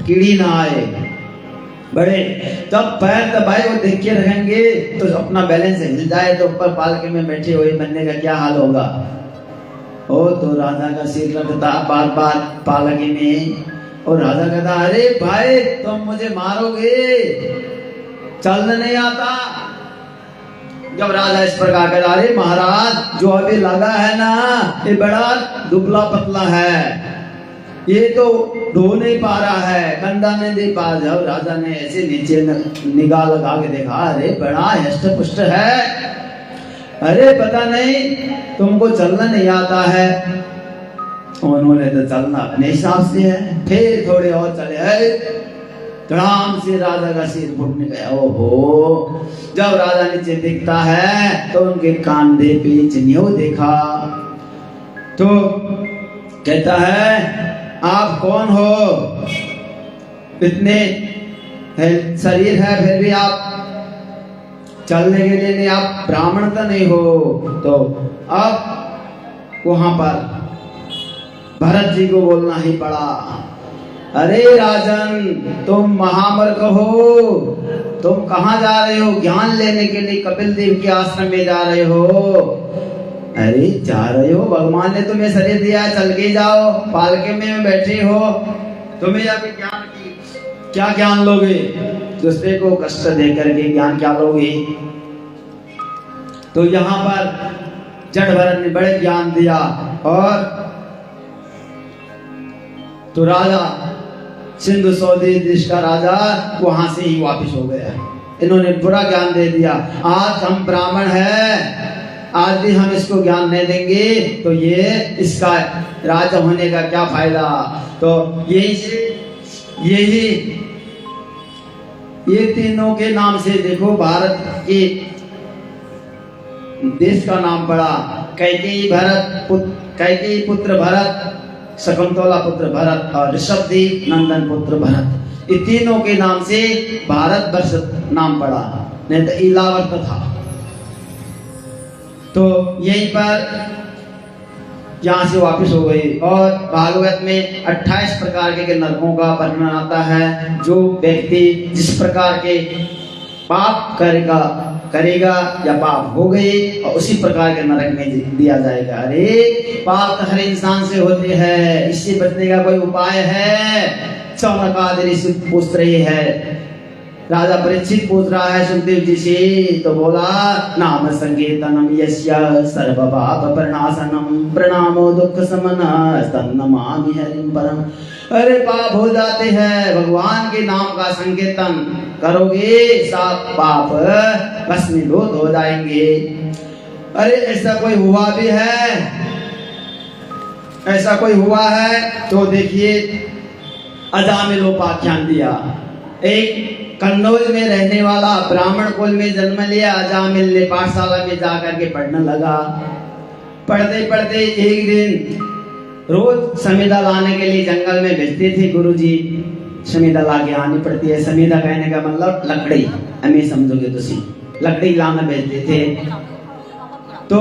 कीड़ी ना आए। बड़े तब पैर दबाए वो देख के रहेंगे तो अपना बैलेंस हिल जाए तो ऊपर पालके में बैठे हुए बनने का क्या हाल होगा। ओ तो राजा का सिर रखता बार बार पालकी में, और राजा कहता अरे भाई तुम मुझे मारोगे, चलने नहीं आता। जब राजा इस प्रकार कहता, अरे महाराज जो अभी लगा है ना ये बड़ा दुबला पतला है, ये तो ढो नहीं पा रहा है, कंधा नहीं दे पा। जब राजा ने ऐसे नीचे निगाह लगा के देखा, अरे बड़ा हष्ट पुष्ट है, अरे पता नहीं तुमको चलना नहीं आता है। उन्होंने तो चलना अपने हिसाब से है, फिर थोड़े और चले, धड़ाम से राजा का सिर फूटने गया। ओहो, जब राजा नीचे देखता है तो उनके कांधे पे जनेऊ देखा, तो कहता है आप कौन हो, इतने शरीर है फिर भी आप चलने के लिए नहीं, आप ब्राह्मण तो नहीं हो। तो अब वहां पर भरत जी को बोलना ही पड़ा, अरे राजन तुम महामूर्ख हो, तुम कहाँ जा रहे हो, ज्ञान लेने के लिए कपिल देव के आश्रम में जा रहे हो। अरे जा रहे हो, भगवान ने तुम्हें शरीर दिया, चल के जाओ, पालके में बैठे हो, तुम्हें अभी ज्ञान की क्या ज्ञान लोगे, दूसरे को कष्ट देकर के ज्ञान क्या लोगे। तो यहाँ पर जड़ भरत ने बड़े ज्ञान दिया, और तो राजा सिंधु सौदी देश का राजा वहां से ही वापिस हो गया। इन्होंने बुरा ज्ञान दे दिया, आज हम ब्राह्मण हैं, आज भी हम इसको ज्ञान नहीं देंगे तो ये इसका राजा होने का क्या फायदा। तो यही ये तीनों के नाम से देखो भारत के देश का नाम पड़ा। कैकेयी पुत्र भरत, शकुंतला पुत्र भरत और ऋषभदेव नंदन पुत्र भरत, ये तीनों के नाम से भारत वर्ष नाम पड़ा, नहीं तो इलावर्त था। तो यहीं पर यहाँ से वापस हो गई। और भागवत में 28 प्रकार के नरकों का वर्णन आता है। जो व्यक्ति जिस प्रकार के पाप करेगा या पाप हो गए और उसी प्रकार के नरक में दिया जाएगा। अरे पाप तो हर इंसान से होते हैं, इससे बचने का कोई उपाय है? सौनकादि से पूछ रही है, राजा परीक्षित पूछ रहा है सुखदेव जी से, तो बोला नाम संकीर्तनम यस्य सर्व पाप प्रणाशनम प्रणामो दुख समनः तन्नमामि हरिं परम। अरे पाप हो जाते हैं, भगवान के नाम का संकीर्तन करोगे सब पाप भस्मीभूत हो जाएंगे। अरे ऐसा कोई हुआ भी है? ऐसा कोई हुआ है तो देखिए, अजामिल उपाख्यान दिया। एक कन्नौज में रहने वाला ब्राह्मण कुल में जन्म लिया अजामिल ने, पाठशाला में जाकर के पढ़ने लगा। पढ़ते पढ़ते एक दिन रोज समीदा लाने के लिए जंगल में भेजते थे गुरुजी, समीदा लाके आनी पड़ती है। समीदा कहने का मतलब लकड़ी, हमें समझोगे तुसी, लकड़ी लाना भेजते थे। तो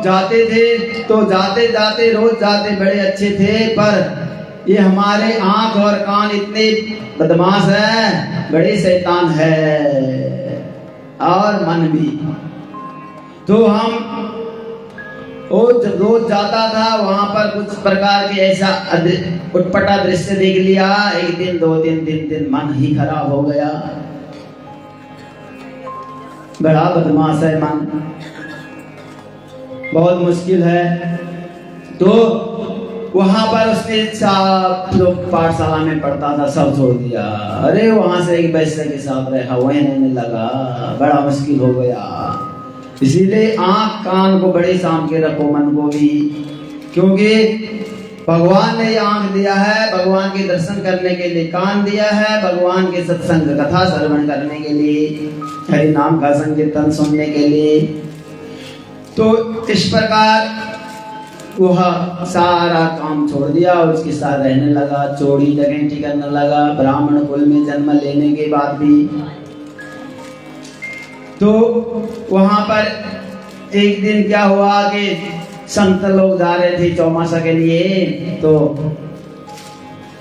जाते थे, तो जाते जाते रोज जाते बड़े अच्छे थे, पर ये हमारे आंख और कान इतने बदमाश है, बड़े शैतान है, और मन भी। तो हम रोज जाता था वहां पर, कुछ प्रकार के ऐसा उटपटा दृश्य देख लिया। एक दिन, 2 दिन, 3 दिन मन ही खराब हो गया। बड़ा बदमाश है मन, बहुत मुश्किल है। तो वहां पर उसने सब लोग पाठशाला में पढ़ता था सब छोड़ दिया। अरे वहां से एक वैश्य के साथ रहा, वही रहने लगा, बड़ा मुश्किल हो गया। इसीलिए आंख कान को बड़े साम के रखो, मन को भी, क्योंकि भगवान ने आंख दिया है भगवान के दर्शन करने के लिए, कान दिया है भगवान के सत्संग कथा श्रवण करने के लिए, हरि नाम का संकीर्तन सुनने के लिए। तो इस प्रकार वह सारा काम छोड़ दिया, उसके साथ रहने लगा, चोरी डकैती करने लगा, ब्राह्मण कुल में जन्म लेने के बाद भी। तो वहां पर एक दिन क्या हुआ कि संत लोग जा रहे थे चौमासा के लिए, तो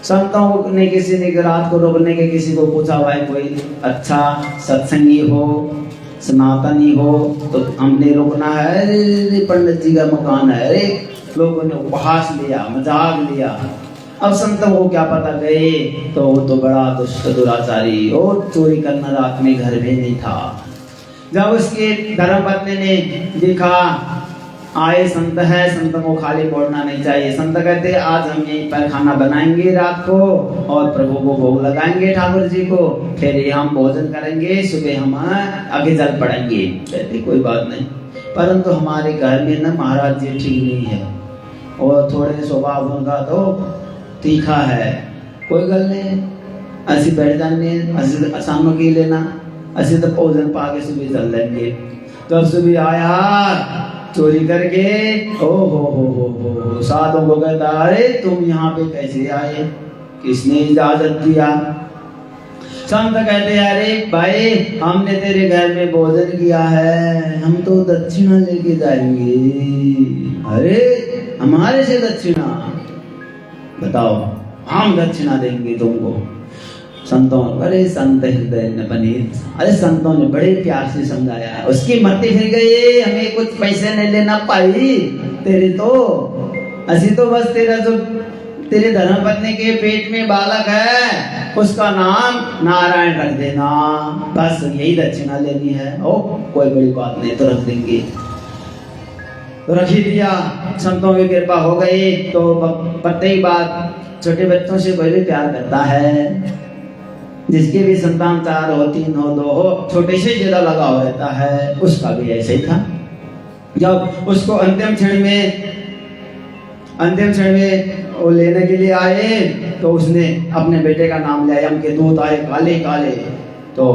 संतों ने किसी ने रात को रुकने के किसी को पूछा, भाई कोई अच्छा सत्संगी हो, सनातनी हो तो हमने रुकना है। अरे पंडित जी का मकान है। अरे लोगों ने उपहास लिया, मजाक लिया। अब संतों को क्या पता गए तो वो तो बड़ा दुष्ट दुराचारी और चोरी करना रात में घर में नहीं था। जब उसके धर्मपत्नी ने देखा आए संत है, संत को खाली मोड़ना नहीं चाहिए। संत कहते आज हम यहीं पर खाना बनाएंगे रात को और प्रभु को भोग लगाएंगे ठाकुर जी को, फिर हम भोजन करेंगे, सुबह हम आगे जल पड़ेंगे। कहते कोई बात नहीं, परंतु हमारे घर में ना महाराज जी ठीक नहीं है और थोड़े स्वभाव उनका तो तीखा है। कोई गल नहीं, ऐसी बैठ जाने आसानों की लेना, ऐसे तो भोजन पाके सुबह चल लेंगे। तो सुबह आया चोरी करके, ओ हो साधुओं को कहता अरे तुम यहाँ पे कैसे आए, किसने इजाजत दिया। संत कहते अरे भाई हमने तेरे घर में भोजन किया है, हम तो दक्षिणा लेके जाएंगे। अरे हमारे से दक्षिणा बताओ, हम दक्षिणा देंगे तुमको। संतों अरे संत हृदय ने बनी, अरे संतों ने बड़े प्यार से समझाया, उसकी मत्ती फिर गई, हमें कुछ पैसे नहीं लेना पाई तेरे तो, ऐसी तो बस तेरा जो तेरे धर्मपत्नी के पेट में बालक है उसका नाम नारायण रख देना, बस यही दक्षिणा लेनी है। ओ कोई बड़ी बात नहीं, तो रख देंगे। तो रख ही दिया, संतों की कृपा हो गई। तो प्रत्येक बात छोटे बच्चों से कोई भी प्यार करता है, जिसके भी संतान 4 हो 3 हो 2 हो, छोटे से ज्यादा लगाव रहता है, उसका भी ऐसे ही था। जब उसको अंतिम क्षण में वो लेने के लिए आए तो उसने अपने बेटे का नाम लिया, यम के दूत आए काले काले, तो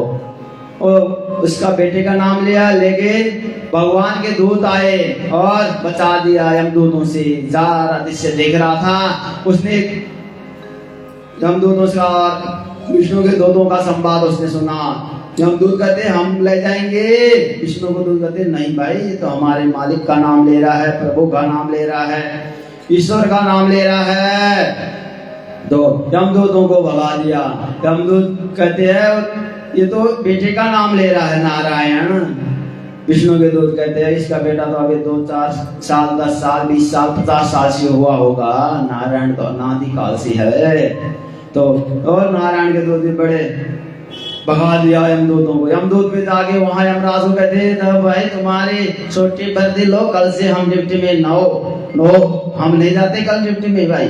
उसका बेटे का नाम लिया, लेकिन भगवान के दूत आए और बचा दिया यमदूतों से। सारा दृश्य देख रहा था उसने, यमदूतों से विष्णु के दूतों का संवाद उसने सुना। यमदूत कहते हम ले जाएंगे, विष्णु को दूत कहते नहीं भाई, ये तो हमारे मालिक का नाम ले रहा है, प्रभु का नाम ले रहा है, ईश्वर का नाम ले रहा है। तो यमदूतों को भगा दिया। यमदूत कहते हैं ये तो बेटे का नाम ले रहा है नारायण। विष्णु के दूत कहते हैं इसका बेटा तो अभी 2-4 साल 10 साल 20 साल 50 साल से हुआ होगा, नारायण तो अनादि काल से है। तो और नारायण के दूत भी बड़े भगा दिया यमदूतों को। यमदूत पे जाके वहां यमराज को कहते तो भाई तुम्हारी छोटी बर्दी लो, कल से हम ड्यूटी में नो हम नहीं जाते कल ड्यूटी में भाई,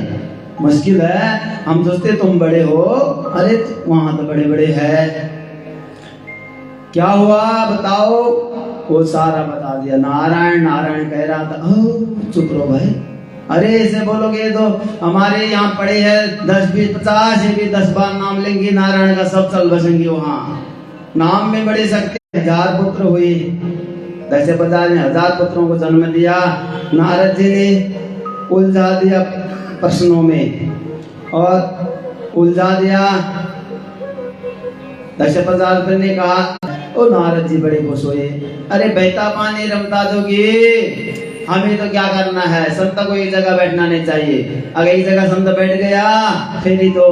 मुश्किल है, हम सोचते तुम बड़े हो। अरे वहां तो बड़े बड़े है, क्या हुआ बताओ। वो सारा बता दिया। नारायण नारायण कह रहा था, चुप रहो भाई, अरे ऐसे बोलोगे तो हमारे यहाँ पड़े है 10 20 50 ये भी 10 बार नाम लेंगे नारायण का, सब चल बसेंगे वहाँ। नाम में बड़े सकते 1000 पुत्र हुए, 10,000 ने 1000 पुत्रों को जन्म दिया। नारद जी ने उलझा दिया प्रश्नों में और उलझा दिया। 10,000 ने कहा, ओ नारद जी बड़े खुश हुए, अरे बहता पानी रमता जोगी, हमें तो क्या करना है, संत को एक जगह बैठना नहीं चाहिए। अगर एक जगह संत बैठ गया फिर ही तो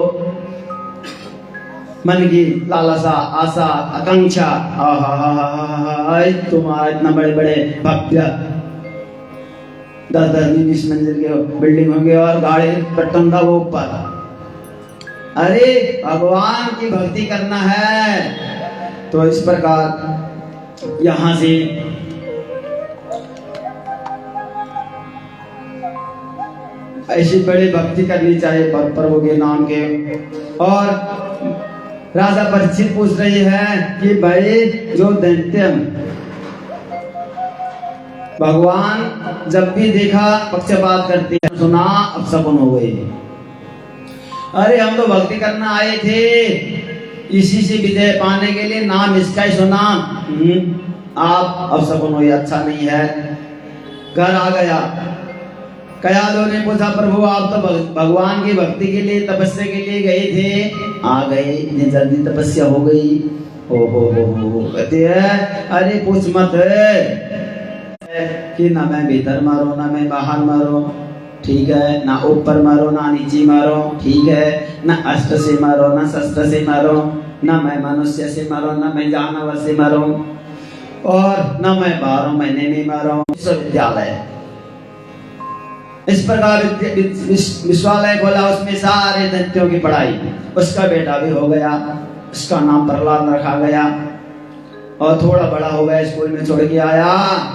मन की लालसा आशा आकांक्षा, तुम्हारा इतना बड़े बड़े भव्य 10-10 20 मंजिल के बिल्डिंग होंगे और गाड़ी पट्टन था वो ऊपर। अरे भगवान की भक्ति करना है। तो इस प्रकार यहां से ऐसी बड़ी भक्ति करनी चाहिए प्रभु के नाम के। और राजा परीक्षित पूछ रही है कि भाई जो दैत्य भगवान जब भी देखा पक्षपात करते हैं, सुना अब सपन हो गए। अरे हम तो भक्ति करना आए थे, इसी से विजय पाने के लिए, नाम इसका ही सुना। आप अब सपन हो, अच्छा नहीं है। घर आ गया, कयालों ने पूछा प्रभु आप तो भगवान की भक्ति के लिए, तपस्या के लिए गए थे, आ गए, इतनी जल्दी तपस्या हो गई? हो कहते हैं अरे पूछ मत कि ना मैं भीतर मारो ना मैं बाहर मारो, ठीक है, ना ऊपर मारो ना नीचे मारो, ठीक है, ना अस्त्र से मारो ना शस्त्र से मारो, ना मैं मनुष्य से मारो ना मैं जानवर से मारो, और ना मैं 12 महीने में मारो। विश्वविद्यालय इस प्रकार विश्वविद्यालय खोला, उसमें सारे दैत्यों की पढ़ाई। उसका बेटा भी हो गया, उसका नाम प्रहलाद रखा गया, और थोड़ा बड़ा हो गया, स्कूल में छोड़ के आया।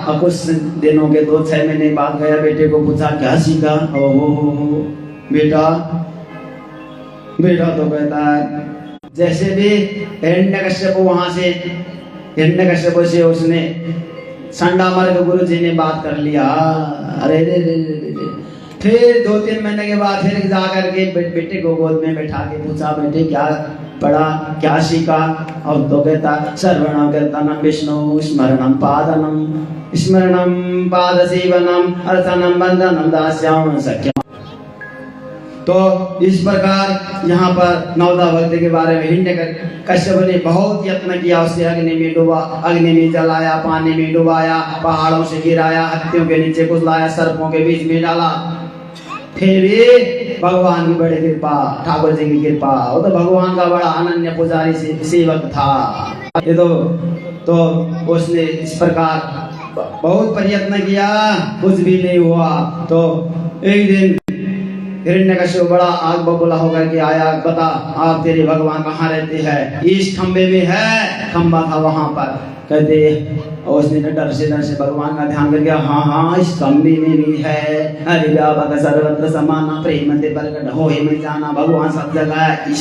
और कुछ दिनों के 2-6 महीने बाद गया, बेटे को पूछा क्या सीखा? हो बेटा तो कहता है जैसे भी हिरण्यकश्यप, वहां से हिरण्यकश्यप से उसने संडामर्ग गुरु जी ने बात कर लिया। अरे रे। फिर 2-3 महीने के बाद फिर जाकर के बेटे को गोद में बैठा के पूछा बेटे क्या पढ़ा, क्या सीखा? और तो कहता सर्वणं कीर्तनं विष्णु स्मरणं पाद सेवनम अर्चनम बंधनम दास्याम सख्यम। तो इस प्रकार यहाँ पर नवदा भक्ति के बारे में हिरण्यकश्यप ने बहुत यत्न किया, उसे अग्नि में डुबा, अग्नि में जलाया, पानी में डुबाया, पहाड़ों से गिराया, हत्तियों के नीचे कुचलाया, सर्पों के बीच में डाला, फिर भी भगवान की बड़ी कृपा, ठाकुर जी की कृपा। वो तो भगवान का बड़ा अनन्य पुजारी सेवक था। ये तो उसने इस प्रकार बहुत प्रयत्न किया, कुछ भी नहीं हुआ। तो एक दिन हिरण्यकश्यप बड़ा आग बबूला होकर के आया, बता आप तेरे भगवान कहाँ रहते हैं? इस खंबे में है, खंबा था वहां पर। कहते उसने डर से भगवान का ध्यान करके हाँ इस खंबे में भी है। अरे व्यापक सर्वत्र समान प्रेम ते प्रकट हो में जाना, भगवान सब जगह है,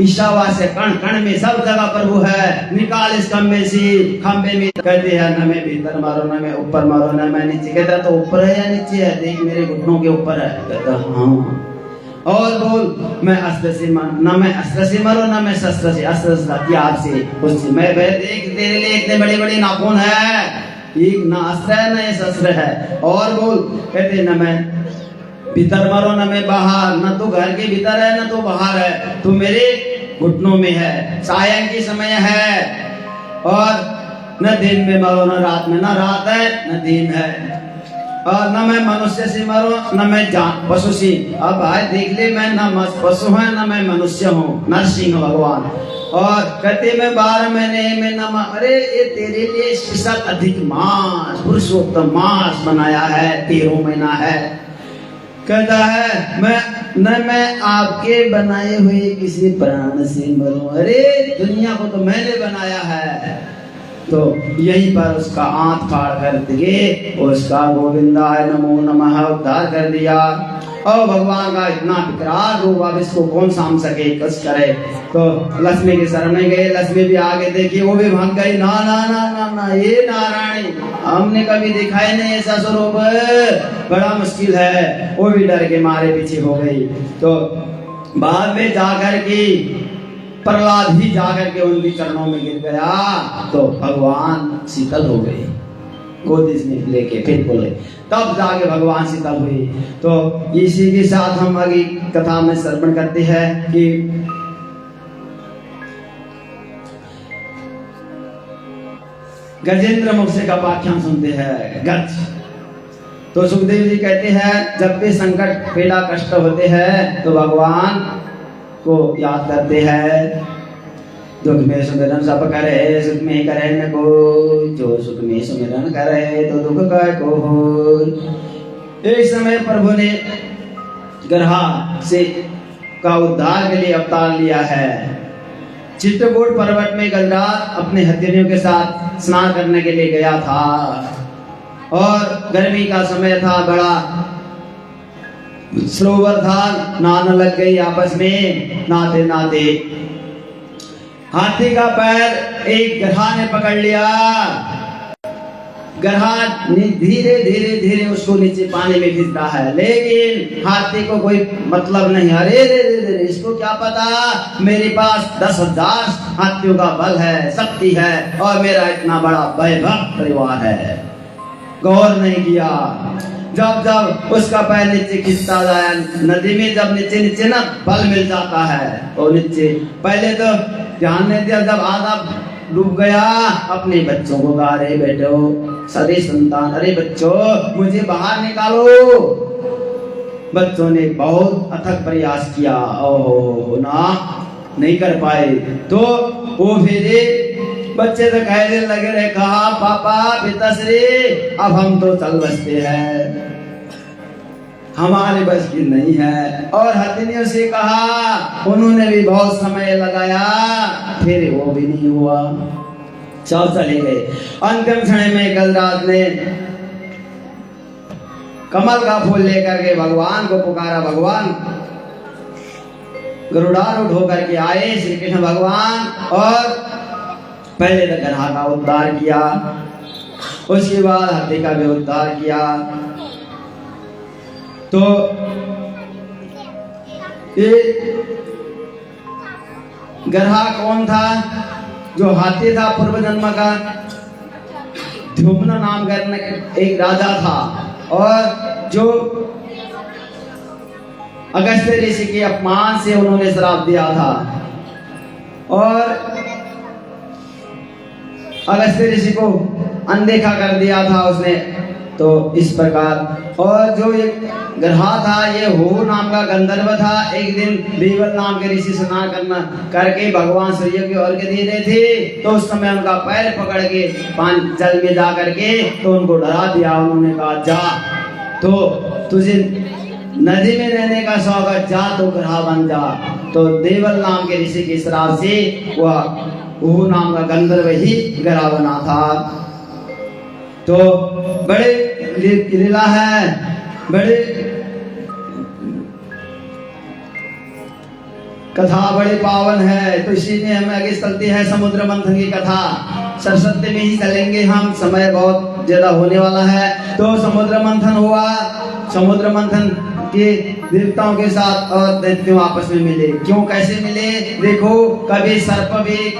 ईशावास्य कण कण में सब जगह प्रभु है, निकाल इस खंबे में। कहते हैं न मैं भीतर मारो न मैं ऊपर मारो न मैं नीचे। कहता तो ऊपर है या नीचे है? देख मेरे घुटनों के ऊपर है। कहता हाँ। और बोल मैं अस्त्र से न मैं अस्त्र से मारो न मैं शस्त्र से, अस्त्र हथियार से, उससे मैं देख तेरे लिए इतने बड़े बड़े नाखून है, एक ना अस्त्र है न ये शस्त्र है। और बोल कहते न मैं भीतर मारो न मैं बाहर, न तो घर के भीतर है न तो बाहर है, तू मेरे घुटनों में है। सायं की समय है, और न दिन में मारो न रात में, न रात है न दिन है, और न मैं मनुष्य से मारो न मैं जान पशु से। अब भाई देख ले मैं न पशु है न मैं मनुष्य हूँ, नरसिंह भगवान। और कहते मैं 12 महीने में न अरे ये तेरे लिए स्पेशल अधिक मास पुरुषोत्तम मास बनाया है, 13 महीना है। कहता है मैं आपके बनाए हुए किसी प्राण से मरूं। अरे दुनिया को तो मैंने बनाया है। तो यहीं पर उसका आंत फाड़ कर दिए, उसका गोविंदाय नमो नमः उद्धार कर दिया। और भगवान का इतना विकराल रूप, अब इसको कौन साम सके, कुछ करे। तो लक्ष्मी के शरण में गए, लक्ष्मी भी आगे देखी, वो भी भाग गई। ना ना ना ना ना ये नारायणी हमने कभी देखा ही नहीं ऐसा स्वरूप, बड़ा मुश्किल है। वो भी डर के मारे पीछे हो गई। तो बाद में जाकर के प्रहलाद ही जाकर के उनके चरणों में गिर गया, तो भगवान शीतल हो गए, गोदी में लेके फिर बोले, तब जाके भगवान शीतल हुई। तो इसी के साथ हम आगे कथा में श्रवण करते हैं कि गजेंद्र मुख से का पाख्यान सुनते हैं। गज तो सुखदेव जी कहते हैं जब भी संकट पीड़ा कष्ट होते हैं तो भगवान को याद करते हैं। दुख में सुमिरन सब करे, सुख में करे न कोई, जो सुख में सुमिरन करे तो दुख का कोई। एक समय प्रभु ने ग्रहा से का उद्धार के लिए अवतार लिया है। चित्रकूट पर्वत में गजराज अपने हथियारों के साथ स्नान करने के लिए गया था, और गर्मी का समय था, बड़ा सरोवर था, नहाने लग गई आपस में। नहाते नहाते हाथी का पैर एक ग्रहा ने पकड़ लिया। गरहा धीरे धीरे धीरे उसको नीचे पानी में खींचता है, लेकिन हाथी को कोई मतलब नहीं। अरे रे रे रे, इसको क्या पता मेरे पास 10,000 हाथियों का बल है, शक्ति है और मेरा इतना बड़ा वैभव परिवार है। गौर नहीं किया। जब जब उसका पैर नीचे खिंचता जाए, नदी में जब नीचे नीचे ना बल मिल जाता है तो नीचे, पहले तो ध्यान नहीं दिया, जब आधा डूब गया अपने बच्चों को कहा, अरे बेटो सरे संतान, अरे बच्चों मुझे बाहर निकालो। बच्चों ने बहुत अथक प्रयास किया, ओहो ना नहीं कर पाए। तो वो फिर बच्चे तो कहने लगे रहे, कहा पापा पिताश्री अब हम तो चल बसते हैं, हमारे बस की नहीं है। और हाथी ने उसे कहा, उन्होंने भी बहुत समय लगाया, फिर वो भी नहीं हुआ, सब चले गए। अंतिम क्षण में गजराज ने कमल का फूल लेकर के भगवान को पुकारा। भगवान गरुड़ारूढ़ होकर के आए श्री कृष्ण भगवान, और पहले तो गधा का उद्धार किया, उसके बाद हाथी का भी उद्धार किया। तो ये गधा कौन था? जो हाथी था पूर्व जन्म का, ध्रुम्न नाम का एक राजा था, और जो अगस्त्य ऋषि के अपमान से उन्होंने श्राप दिया था, और अगस्त्य ऋषि को अनदेखा कर दिया था उसने। तो इस प्रकार, और जो एक गधा था ये हो नाम का गंधर्व था। एक दिन देवल नाम के ऋषि स्नान करना करके भगवान सूर्य की अर्घ दे रहे थे, तो उस समय उनका पैर पकड़ के पानी जल में जा करके तो उनको डरा दिया। उन्होंने कहा जा, तो तुझे नदी में रहने का शौक है, जा तो गधा बन जा। तो देवल नाम के ऋषि के श्राप से वो नाम का गंधर्व ही गधा बना था। तो बड़े लीला है, बड़े कथा बड़े पावन है। तो इसी में हमें आगे चलती है समुद्र मंथन की कथा। सरस्वती में ही चलेंगे हम, समय बहुत ज्यादा होने वाला है। तो समुद्र मंथन हुआ, समुद्र मंथन के देवताओं के साथ और दैत्यों आपस में मिले। क्यों कैसे मिले? देखो, कभी सर्प भी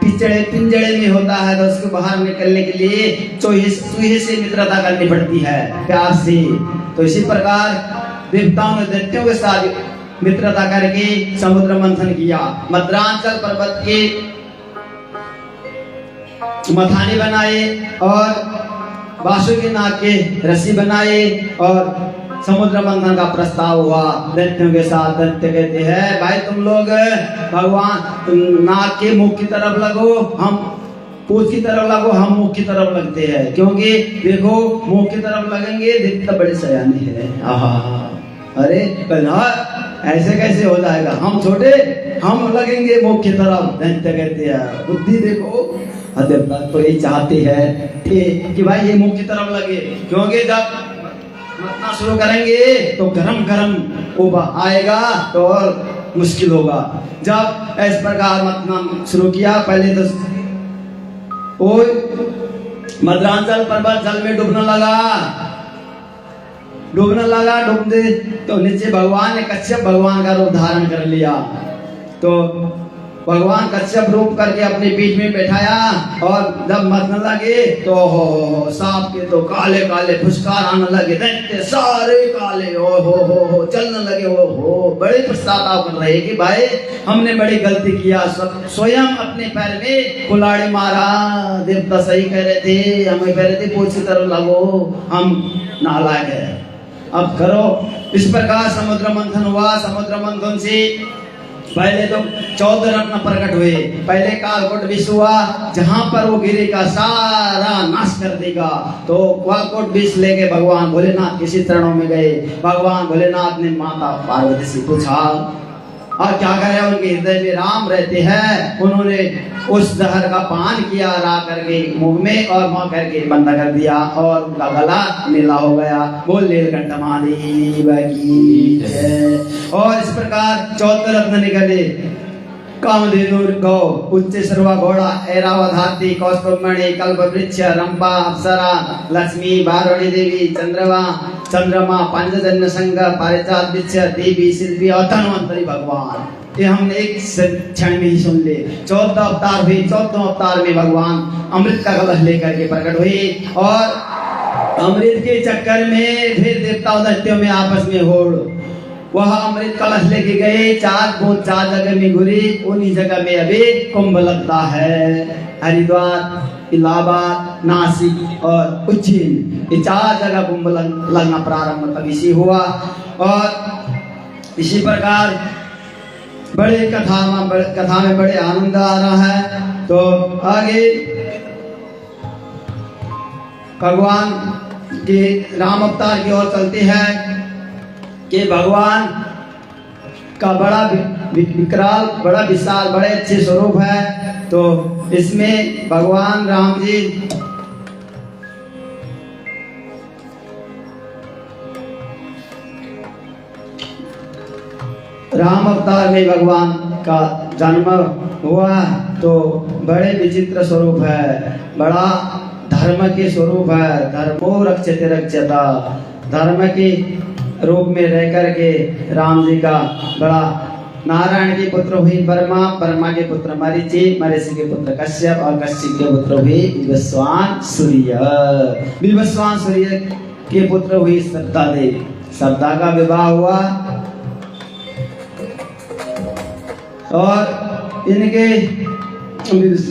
पिंजड़े में होता है तो उसको बाहर निकलने के लिए चूहे से मित्रता करनी पड़ती है, प्यार से। तो इसी प्रकार देवताओं ने दैत्यों के साथ मित्रता करके समुद्र मंथन किया। मद्रांचल पर्वत के मथानी बनाए और वासुकी नाग के रस्सी बनाए और समुद्र मंथन का प्रस्ताव हुआ दैत्यों के साथ। दैत्य कहते हैं, भाई तुम लोग भगवान नाग के मुख की तरफ लगो, हम पूछ की तरफ लगो, हम मुख की तरफ लगते हैं। क्योंकि देखो मुख की तरफ लगेंगे, दिखता बड़े सयाने हैं। अरे ऐसे कैसे हो जाएगा, हम छोटे, हम लगेंगे मुख की तरफ। दैत्य कहते हैं, बुद्धि देखो, देवता तो ये चाहते हैं कि भाई ये मुख की तरफ लगे, क्योंकि जब मतना शुरू करेंगे तो गरम गरम उबा आएगा तो और मुश्किल होगा। जब इस प्रकार मतना शुरू किया, पहले तो वो मद्रांचल पर्वत जल में डूबने लगा, डूबने तो नीचे भगवान ने कश्यप भगवान का रूप धारण कर लिया। तो भगवान कश्यप रूप करके अपने बीच में बैठाया, और जब मरने लगे तो हो सांप के तो काले काले फुसकार आने लगे, दैत्य सारे काले हो चलने लगे। हो बड़े पछतावा कर रहे कि भाई हमने बड़ी गलती किया, स्वयं अपने पैर में कुल्हाड़ी मारा। देवता सही कह रहे थे, हमें कह रहे थे पूछ की तरफ लगो, हम नालायक है, अब करो। इस प्रकार समुद्र मंथन हुआ। समुद्र मंथन से पहले तो 14 रत्न प्रकट हुए। पहले कालकोट विष हुआ, जहां पर वो गिरी का सारा नाश कर देगा। तो कालकोट विष लेके भगवान भोलेनाथ किसी चरणों में गए। भगवान भोलेनाथ ने माता पार्वती से पूछा, और क्या करे, उनके हृदय में राम रहते हैं। उन्होंने उस जहर का पान किया ला करके मुंह में, और वहां करके बंद कर दिया, और उनका गला नीला हो गया। बोल नीलकंठ महादेव की जय। और इस प्रकार 14 रत्न निकले। कामधेनु गौ उच्च सर्वा घोड़ा ऐरावत हाथी कौस्तुभमणि कल्प वृक्ष रंपा अप्सरा लक्ष्मी वारुणी देवी चंद्रमा पंचजन्य संघ पारिजात वृक्ष देवी शिल्पी और धन्वंतरी भगवान, ये हमने एक क्षण में ही सुन ले। 14 अवतार हुए, 14 अवतार में भगवान अमृत का कलश लेकर के प्रकट हुए और अमृत के चक्कर में फिर देवताओं दैत्यों में आपस में होड़, वह अमृत कलश लेके गए, 4 जगह में घुरे, उन्हीं जगह में अभी कुंभ लगता है। हरिद्वार, इलाहाबाद, नासिक और उज्जैन, ये 4 जगह कुंभ लगना प्रारंभ तभी से हुआ। और इसी प्रकार बड़े कथा में बड़े आनंद आ रहा है। तो आगे भगवान के राम अवतार की ओर चलते हैं कि भगवान का बड़ा विकराल, बड़ा विशाल, बड़े अच्छे स्वरूप है। तो इसमें भगवान राम जी राम अवतार में भगवान का जन्म हुआ तो बड़े विचित्र स्वरूप है, बड़ा धर्म के स्वरूप है। धर्मो रक्षते रक्षता, धर्म के रूप में रह करके राम जी का बड़ा, नारायण के पुत्र हुई ब्रह्मा, ब्रह्मा के पुत्र मरीचि, मरीचि के पुत्र कश्यप और कश्यप के पुत्र हुई विवस्वान सूर्य, विवस्वान सूर्य के पुत्र हुई श्रद्धा देवी। श्रद्धा का विवाह हुआ और इनके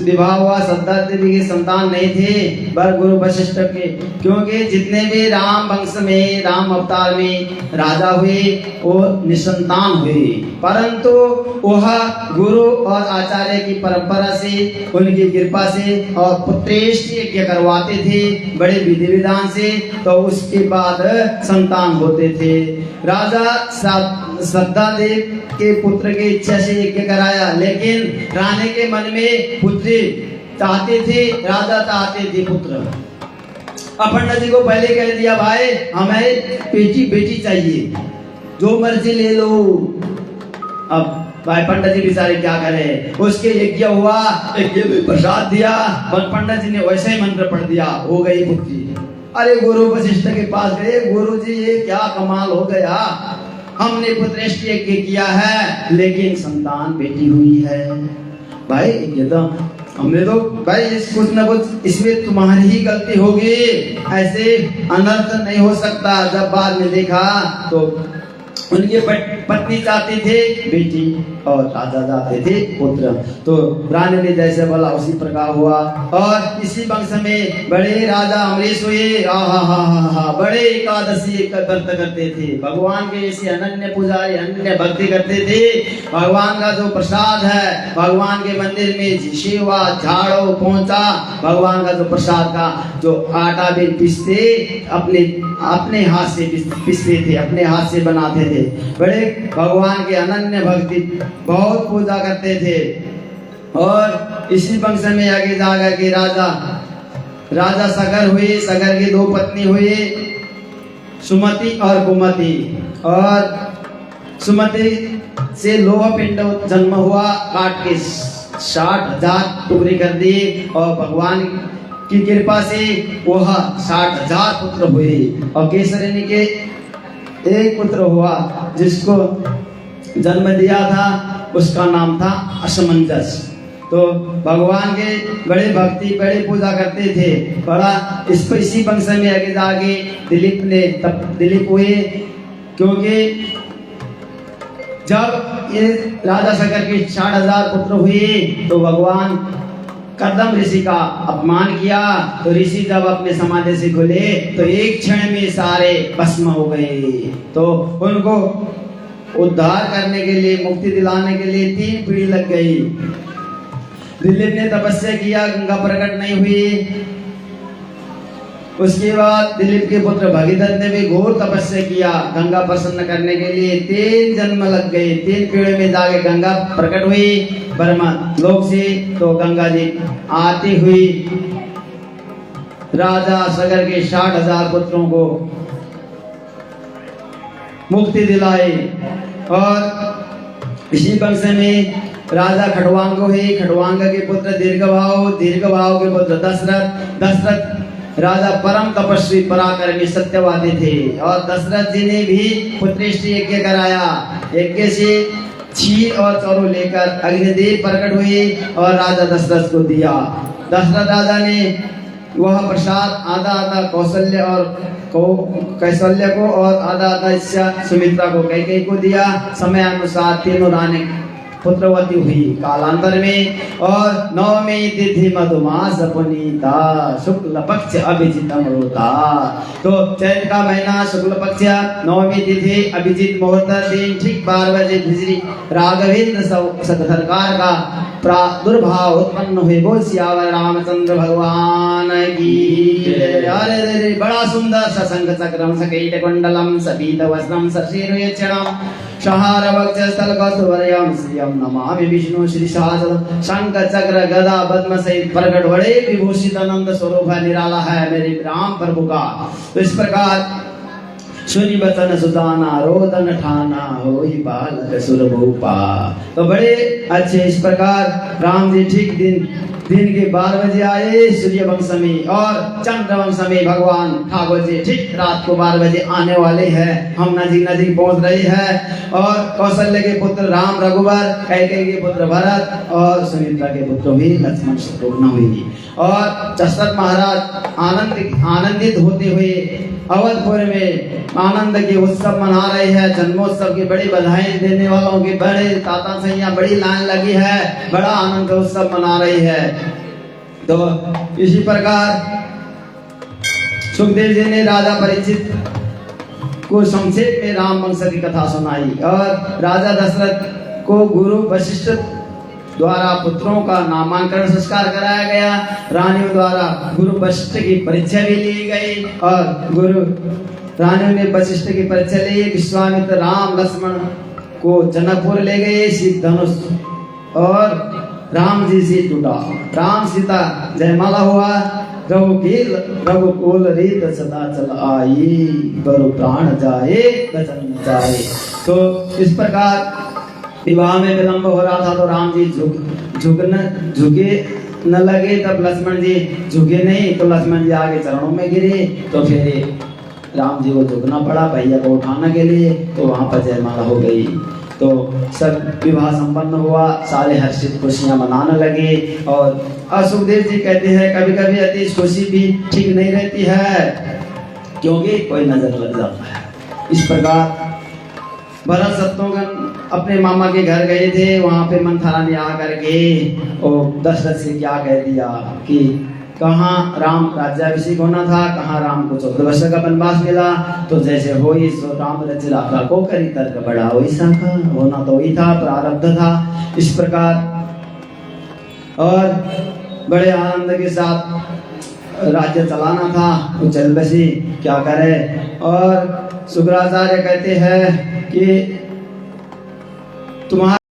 विवाह हुआ। श्रद्धा देवी की संतान नहीं थे पर गुरु वशिष्ठ के, क्योंकि जितने भी राम वंश में, राम अवतार में राजा हुए वो निसंतान हुए, परंतु वह गुरु और आचार्य की परंपरा से, उनकी कृपा से और पुत्रेष्ट यज्ञ करवाते थे बड़े विधि विधान से, तो उसके बाद संतान होते थे। राजा श्रद्धा देव के पुत्र की इच्छा से यज्ञ कराया, लेकिन रानी के मन में पुत्री चाहते थे, राजा चाहते थे पुत्र। अब पंडित जी को पहले कह दिया भाई हमें बेटी चाहिए, जो मर्जी ले लो। अब भाई पंडित जी बेचारे क्या करे, उसके यज्ञ हुआ, यज्ञ में प्रसाद दिया, पंडित जी ने वैसे ही मंत्र पढ़ दिया, हो गई पुत्री। अरे गुरु वशिष्ठ के पास गए, गुरु जी ये क्या कमाल हो गया, हमने पुत्रेष्ट यज्ञ किया है लेकिन संतान बेटी हुई है। भाई ये तो हमने तो भाई कुछ न कुछ इसमें तुम्हारी ही गलती होगी, ऐसे अनर्थ नहीं हो सकता। जब बाद में देखा तो उनकी पत्नी चाहती थे बेटी और राजा चाहते थे पुत्र, तो रानी ने जैसे बोला उसी प्रकार हुआ। और इसी वंश में बड़े राजा अमरीश हुए, बड़े एकादशी का व्रत करते थे, भगवान के ऐसे अनन्य पुजारी, अनन्य भक्ति करते थे। भगवान का जो प्रसाद है, भगवान के मंदिर में सेवा झाड़ो पहुंचा, भगवान का जो प्रसाद का जो आटा भी पीसते, अपने हाथ से पीसते थे, अपने हाथ से बनाते थे। बड़े भगवान के अनन्य भक्ति, बहुत पूजा करते थे। और इसी वंश में आगे जाकर के राजा सगर हुए, सगर की 2 पत्नी हुई, सुमति और कुमति। और सुमति से लोह पिंड जन्म हुआ, काट के 60,000 टुकड़े कर दिए और भगवान की कृपा से वह 60,000 पुत्र हुए। और केसरिनी के एक पुत्र हुआ जिसको जन्म दिया था, उसका नाम था असमंजस। तो भगवान के बड़े भक्ति, बड़े पूजा करते थे। बड़ा इसी वंश में आगे जाके दिलीप हुए, क्योंकि जब ये राजा सगर के 60,000 पुत्र हुए तो भगवान कदम ऋषि का अपमान किया, तो ऋषि जब अपने समाधि से खुले तो एक क्षण में सारे भस्म हो गए। तो उनको उद्धार करने के लिए, मुक्ति दिलाने के लिए 3 पीढ़ी लग गई। दिलीप ने तपस्या किया, गंगा प्रकट नहीं हुई। उसके बाद दिलीप के पुत्र भगीरथ ने भी घोर तपस्या किया, गंगा प्रसन्न करने के लिए 3 जन्म लग गए। 3 पीढ़ी में जाके गंगा प्रकट हुई ब्रह्मा लोक से, तो गंगा जी आती हुई राजा सगर के 60,000 पुत्रों को मुक्ति दिलाई। और इसी वंश में राजा खटवांग हुए, खटवांग के पुत्र दीर्घभाव, दीर्घभाव के पुत्र दशरथ, दशरथ राजा परम तपस्वी पराक्रमी सत्यवादी थे। और दशरथ जी ने भी पुत्रेष्टि यज्ञ कराया। यज्ञ से क्षीर और चौरू लेकर अग्निदेव प्रकट हुए और राजा दशरथ को दिया। दशरथ राजा ने वह प्रसाद आधा आधा कौशल्य को और आधा आधा सुमित्रा को कैकेयी को दिया। समय अनुसार तीनों रानी पुत्रवती हुई कालांतर में। और नवमी तिथि मधुमास पुनीता, शुक्ल पक्ष अभिजितम होता। तो चैत्र का महीना शुक्ल पक्ष नवमी तिथि अभिजित मुहूर्त दिन ठीक 12 बजे हिजरी राघवेंद्र सरकार का प्रादुर्भाव उत्पन्न हुए। बोल सियावर रामचंद्र भगवान की। अरे रे बड़ा सुंदर सशंख चक्रम सकीट कुंडलम सपीत वस्त्रम सशीर्यक्षणम शहार वक्षस्थल कौस्तुभर्यम श्रियम नमामि विष्णु श्री सहस्र शंख चक्र गदा पद्म सहित प्रकट बड़े विभूषित आनंद स्वरूप है, निराला है मेरे राम प्रभु का। तो इस प्रकार सुनि बचन सुदाना रोदन ठाना होई बालक सुरभूपा। तो बड़े अच्छे इस प्रकार राम जी ठीक दिन के 12 बजे आए सूर्य वंश में, और चंद्र वंश में भगवान ठाकुर जी ठीक रात को 12 बजे आने वाले हैं। हम नजीक पहुंच रहे हैं। और कौशल्य के पुत्र राम रघुवर, कैकेयी के पुत्र भरत और सुमित्रा के पुत्र भी लक्ष्मण शत्रुघ्न हुई। और दशरथ महाराज आनंदित होते हुए अवधपुर में आनंद के उत्सव मना रहे हैं। जन्मोत्सव की बड़ी बधाई देने वालों की बड़े ताता सैया बड़ी लाइन लगी है, बड़ा आनंद उत्सव मना रही है। तो इसी प्रकार सुखदेव जी ने राजा परीक्षित को संक्षेप में राम वंश की कथा सुनाई। और राजा दशरथ को गुरु वशिष्ठ द्वारा पुत्रों का नामांकन संस्कार कराया गया। रानियों द्वारा गुरु वशिष्ठ की परीक्षा भी ली गई। और गुरु रानियों ने वशिष्ठ की परीक्षा ली। विश्वामित्र राम लक्ष्मण को जनकपुर ले गए। शीत धनुष और राम जी से टूटा। राम सीता जयमाला हुआ। रघुकुल रीत सदा चल आई, बरु प्राण जाए बचन जाए। तो इस प्रकार विवाह में विलंब हो रहा था। तो राम जी झुके न लगे, तब लक्ष्मण जी झुके नहीं, तो लक्ष्मण जी आगे चरणों में गिरे। तो फिर राम जी को झुकना पड़ा भैया को उठाने के लिए। तो वहां पर जयमाला हो गई। तो सब विवाह संपन्न हुआ, सारे हर्षित खुशियां मनाने लगे। और सुखदेव जी कहते हैं कभी कभी अति खुशी भी ठीक नहीं रहती है, क्योंकि कोई नजर लग जाता है। इस प्रकार भरत शत्रुघ्न अपने मामा के घर गए थे। वहां पे मंथरा ने आकर के और दशरथ से क्या कह दिया कि कहाँ राम राज्याभिषेक होना था, कहाँ राम को 14 वर्ष का वनवास मिला। तो जैसे हो सो राम रचिला को करी तर्क बड़ा वैसा का होना तो वही था, प्रारब्ध था। इस प्रकार और बड़े आनंद के साथ राज्य चलाना था। वो चल बसी, क्या करे। और शुक्राचार्य कहते हैं कि तुम्हारा